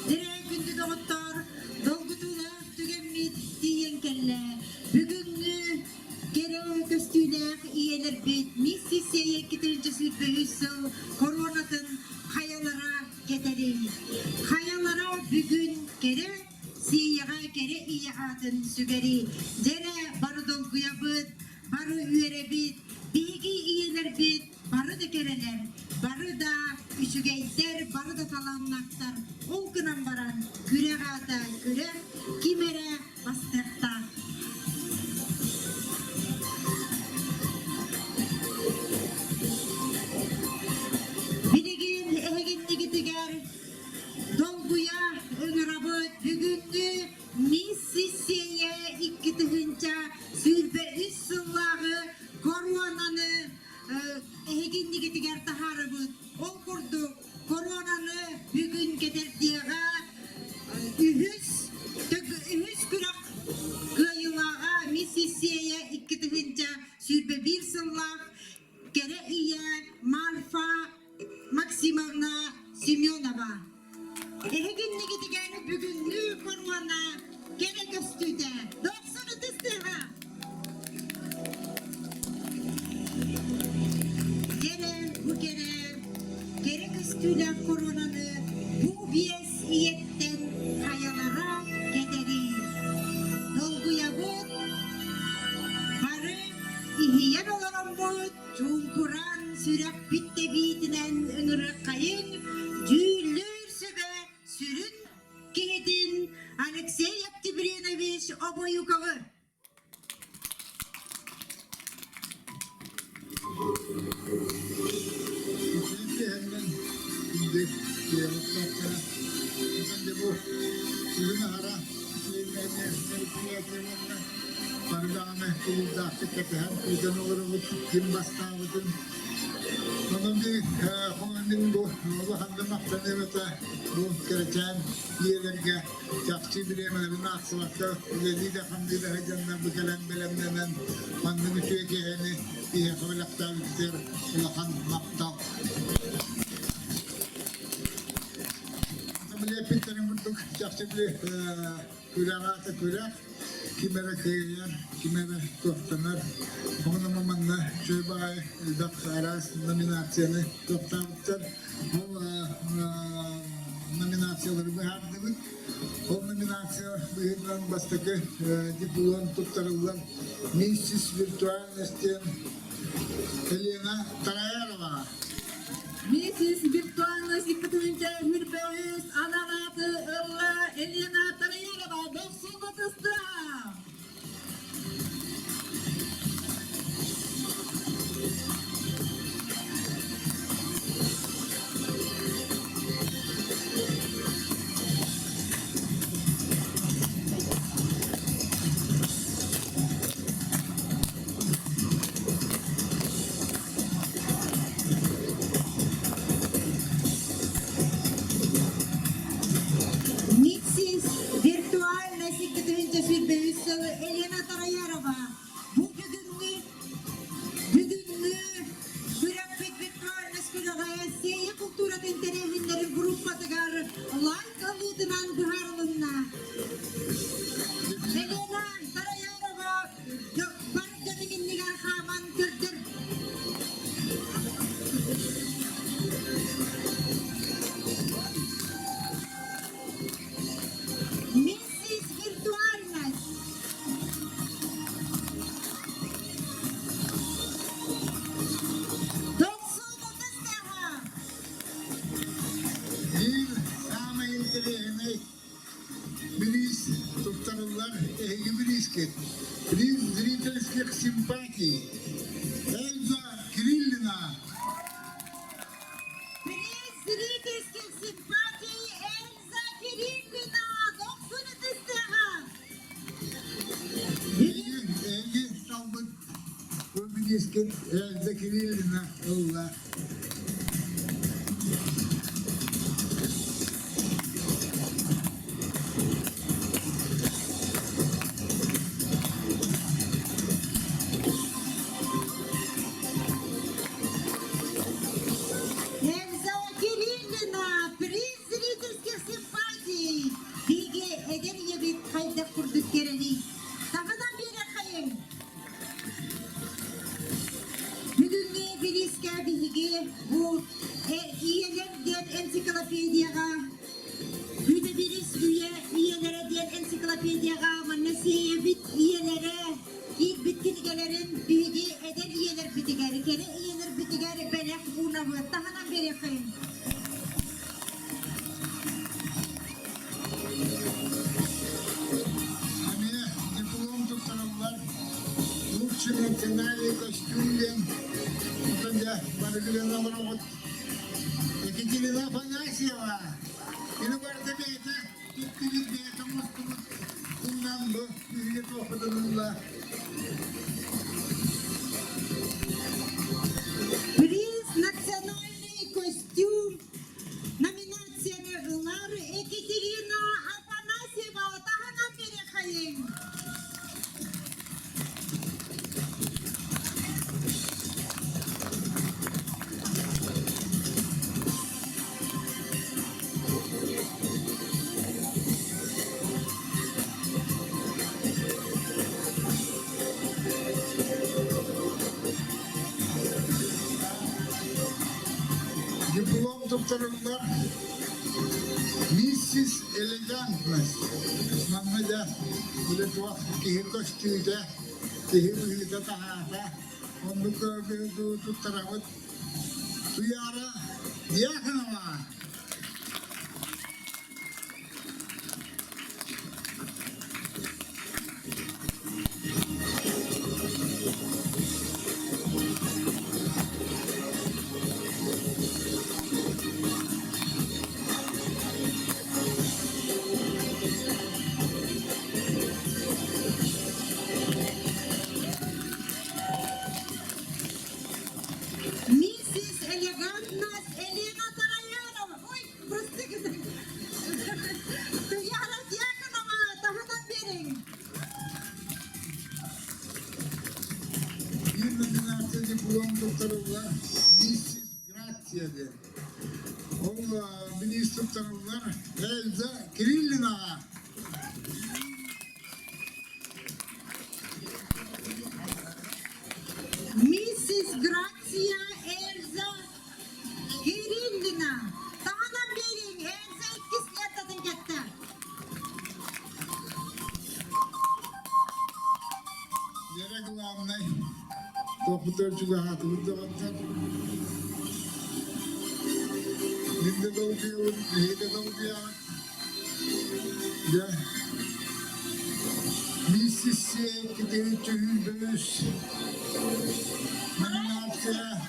Speaker 1: Dere gündü doğutlar, dolgutuna tügenmit diyen kelle. Bugünkü kere köstüler iyeler bit, Mississippi sürbeüssü koronatın kayalara getireyim. Kayalara bugün kere siyaga kere iyi adın sügeri. Jere barı dolguya bıt, barı üyere bit, bilgi iyiler bit, barı da kereler. Barı da üşügeyler, barı da talanlaklar. Ol kınan baran, küre gata küre, kimere bastıkta. Binigin eheginli gidiger, dolguya öngörabı dügündü, Mississippi'ye iki tıhınca sürbe üst sıllağı koronanı eheginli gidiger taharabı. Ol kurdu koronanı bugün getirdiğe ühüs kürak kıyılağa Mississippi'ye iki tıhınca sürbe bir sıllağı kere iye Marfa Maksimovna Semyonova. Eheginli gidigen bugünlü korona gene göstüde. 90'ı tıstığa. Gene bu gene göstüde koronanı bu biyes iyetten kayalara gederi. Dolguya bu barı ihiyen olan bu çunkuran sürek bitte bitinen ıngırı kayın cüllür sübe sürün kehedin Alexey Yaktibrinovich Oboyukov'u.
Speaker 9: Kesinlikle hemen şimdi diyelim ben de bu sizin ara Pardame kulda hakikaten hem kuzan olur kim bastavudun. Onun bir konunun bu hangi maktanı mesela bu kereten yerlerge çakçı bilemem bir naksamakta lezi de hamdi de heyecandan bu kelam belemden hangi mütüyeki hani bir kabilakta bitir ulahan maktal. Tabii pinterin mutluluk çakçı bile külağata külağ kimere kıyıyan, kimere tohtanar. Onun mamanla şöyle bağay dak aras nominasyonu tohtamışlar. O nominasyonları bu hardımız. O nominasyon bu yıldan bastaki diplom tuttarılan Mrs. Virtual Nestien Elena Tarayarova.
Speaker 8: Mrs. Virtualness ikkitince hürbeüs analatı ırla Elena Tarayarova 90'lısı.
Speaker 1: Mrs. Virtual Nesikliğince sürbeüssü Elena Tarayarova. Bu bugünlü Grafik Virtual Nesikliğe Seyye Kultura Tenterevinlerin grupatıgar like alıdınan buharlığına. Elena Tarayarova barıklarının nigar haman kırdır. Mrs. Virtualness. Doksanımız daha.
Speaker 9: Bir sama intelihine bilis tuttarılar eği bilisket. Bilis zritelskих simpatий. Эльза Кириллина.
Speaker 1: Приз зрительских симпатий Эльза Кириллина. Doksanımız daha.
Speaker 9: Эги салбыт. Bu bilisket Эльза Кириллина. Allah.
Speaker 1: Эльза Кириллина. Приз зрительских симпатий. Bilgi eder bir kayda kurduk kereni. Tafadan bir kayın. Bugün ne biliske bir bu iyelerden ensiklopediyaga Güdebiris üyelere diyen ensiklopediyaga manasiye bit iyelere ki bitkilgelerin bilgi eder iyeler bitigeri kere iyeler bitigeri belek unavı tahana berekin.
Speaker 9: Hani diplom tutanlar lучше национальный костюм Утанда Маргарита Романова Екатерина Афанасьева или Бардабета Бета Москва Куннамбо Иргетов Паданулла
Speaker 1: Приз национальный костюм номинацияны ылар Екатерина Афанасьева tahana berekin.
Speaker 9: Диплом докторлар Миссис Элегантность. Маммада будет вах кихи костюйда, кихи вихита тахата. Он ну-ка докторовод Туяра Дьяконова.
Speaker 1: Миссис Элегантность Елена Тараянова. Ой, простите. Туяра Дьяконова tahana berekin.
Speaker 9: Bir номинация диплом докторлар Миссис Грация де. Ол министр докторлар Эльза Кириллина.
Speaker 1: Миссис Грация Эльза Кириллина. Tahana berekin. Эльза ikkisletadan ketdi.
Speaker 9: Yere glavnay. Doktorcuga hatı burada baktar. Ninde dolguyor, neyde dolguyor. Ya. Mrs. Ekideri Tühüldüz. Nominasya.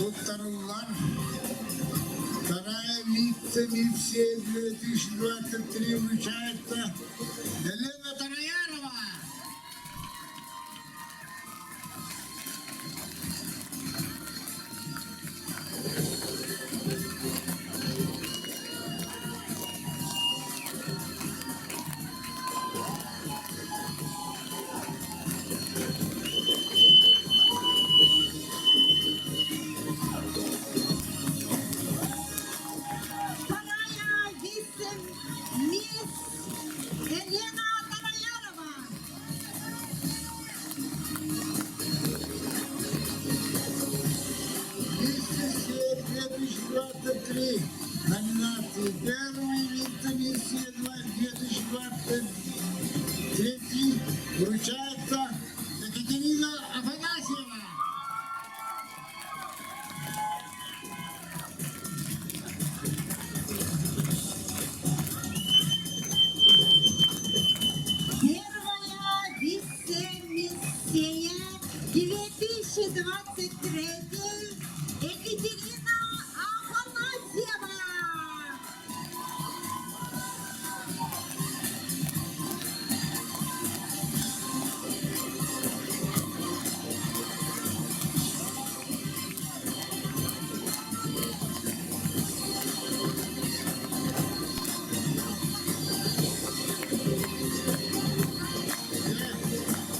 Speaker 9: Doktorlar. Вторая вице-миссия 2023 вручается Елена Тараянова.
Speaker 1: Вторая вице-мисс Елена Тараянова.
Speaker 9: Вице-миссия 2023. Номинации. Первый вице-миссия 2023 вручается Екатерина Афанасьева.
Speaker 1: Первая вице-миссия 2023 Екатерина Афанасьева.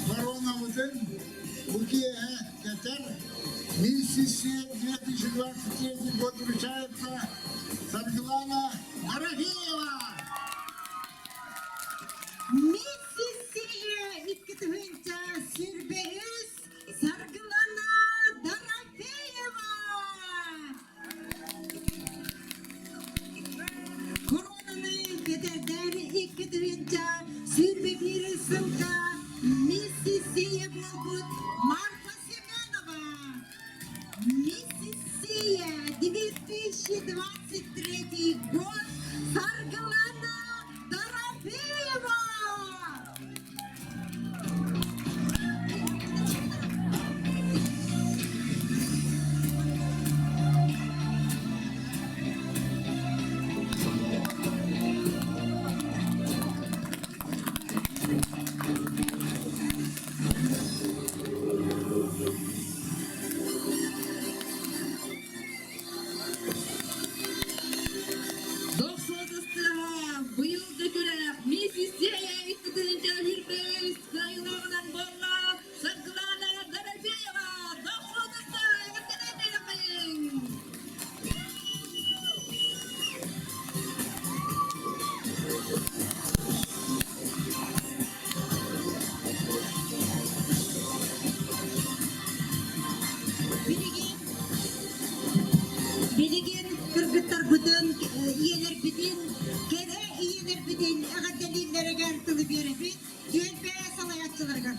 Speaker 9: Вороновудын Букия Катер Миссисия 2023 год вручается Сарглана Марафеева.
Speaker 1: Миссис Сирия Иткитвин Сия болбут Марфа Семенова. Миссис Сия, 2023 год, Саргалана Дорофеева.
Speaker 8: Doksanlısta bu yıl dökülek Mrs. Zey'e ittidince bir beyiz sayılağından bolla Sargılana Darafeyeva. Doksanlısta evitine yapayım.
Speaker 1: Bilgin kırgıtlar bütün iyeler bütün kere iyeler bütün agadalillere gertili bir Yönpe salayatçılarga.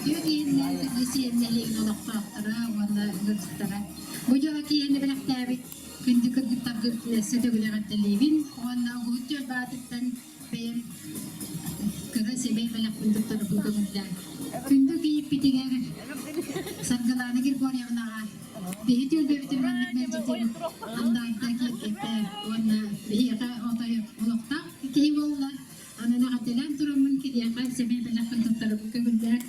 Speaker 2: Yöneyenler liseyenlerliğin olaqtaqtara, wala gırtıktara. Bu yola kiyeni bilaktabi kündü kırgıttar gırtılese de gülegattalibin. Wala uğutçör batıktan beyin kıra sebey bilak kündüktarı bulgamızdan. Kündü kiyip bitiger sargılanı gir koryağına. Bihi tül bebitin manlık mevcutun. Anda ayta kiyette wala bihi yaka otayı olaqtaq. Keyi wala anana gatilan turamun kiriyaka sebey bilak kündüktarı bulgamızdan.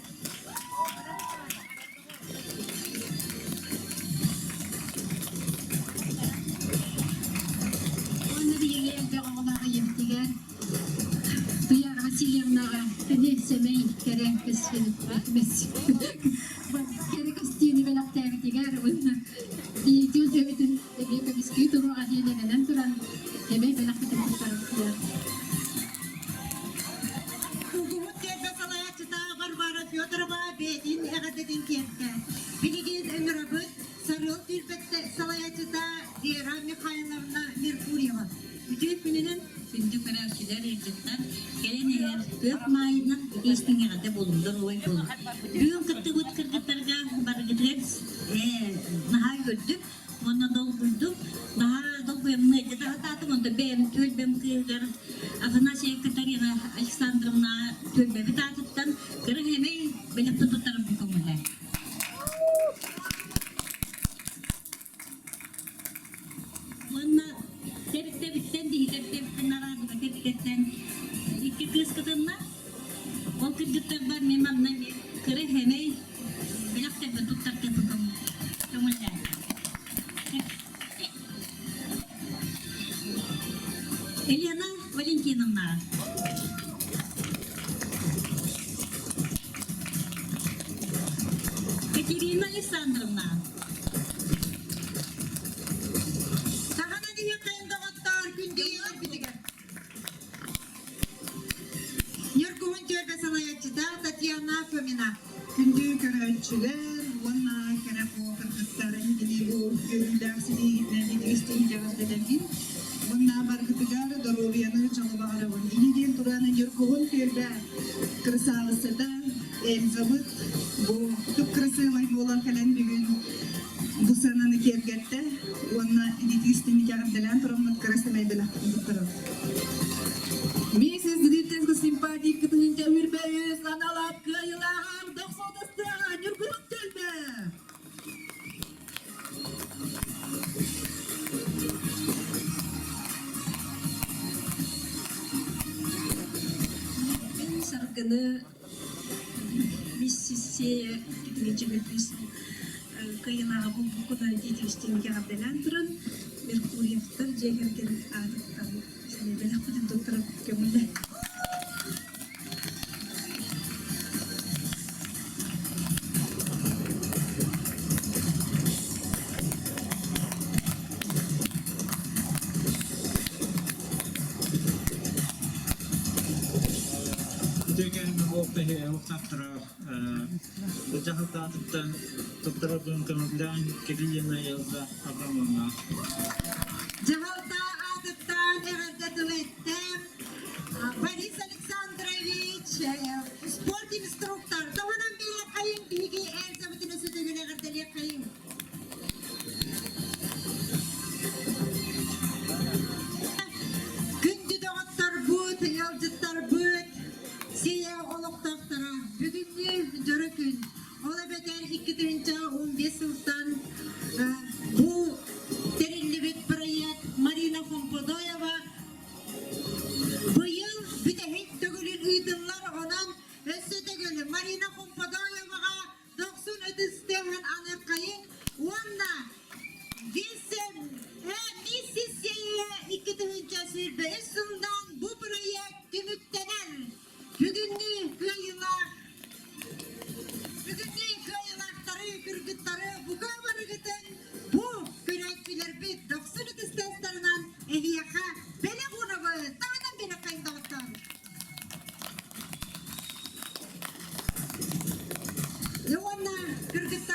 Speaker 2: Onları yenge elde oğlağı yemtigen. Duyar hasillernağa kene semey kere kesfilip mes. Kere kostiyeni belak tevitiger bunlar. Diyetül devitin ege bisküvi turu adiyelenen turan. Hemey belak bitin kurtarıklar.
Speaker 1: Kuguhut kerde salayatçıda Barbara Fyodorova bedin agadadin kerte. Bilgin ömrabıt sarıl tülbette salayatçıda Zira Mikhailovna Merkuryeva.
Speaker 3: Bütün gününün kündü kararşılar ercekten gelen eğer gök mayının geçtiğine kadar bulundur, oy bulun. Düğün kıttı gut kırgıtlarga bargıtırız, naha gördük, ona dolduyduk, daha dolguyum neydi, daha tatım onda benim tölbem kıyıgar, Afanasya Katarina Aleksandrovna tölbemi tatıptan, kırı hemen benim tutarım bu konuda. Mana terip-teripten di terip-teripten narado terip-teripten iki kız kadınla o kırgıtlardan memang nani kere henay bilak te bentuk tertentu kemudian Eliana Valentinova Katerina Alexandrovna
Speaker 1: Tahana diye kayında ottar kündü iyeler bitiger. Yurkuhun tölbe salayatçıda Tatyana Fomina.
Speaker 10: Kündü körelçiler, vana kere po kırgıtların gidi bu göründersini neni isteyin cevap edemin. Vana bargıtıgar doroviyanı çalıba aravan. İlgin turanın yurkuhun tölbe kırsalısı da emzabıt bu tuk kırsı vay bolan kalen bir gün bu sananı kergette vana iditistini cevap delen turamut kırsı meybela kırgıtırım.
Speaker 8: Mrs. Dirites simpatik kıtınca bir beyiz analap kıyılar. Doksanlısta yurguluk tölbe.
Speaker 3: Ben sargını Mississippi gitmeyeceğimiz kıyınağı bu kadar ciddi geldiler duran Merkuryev'ler cegergen adıktan seni bela kudum doktora kemudian
Speaker 11: Tegen waktu waktu Jakarta dokter kemudian kediyana Elza Abramova.
Speaker 1: Cehalta adıttan everde tüvettem. Boris Alexandrovich instruktor. Doğanan bile kayın bilgi Elizabeth'in sütügüne kırdırıya kayın. Gündü doğattar büt, yalcıttar büt. Siye oluk taftara. Bugünkü jörükün. Ola beter 2.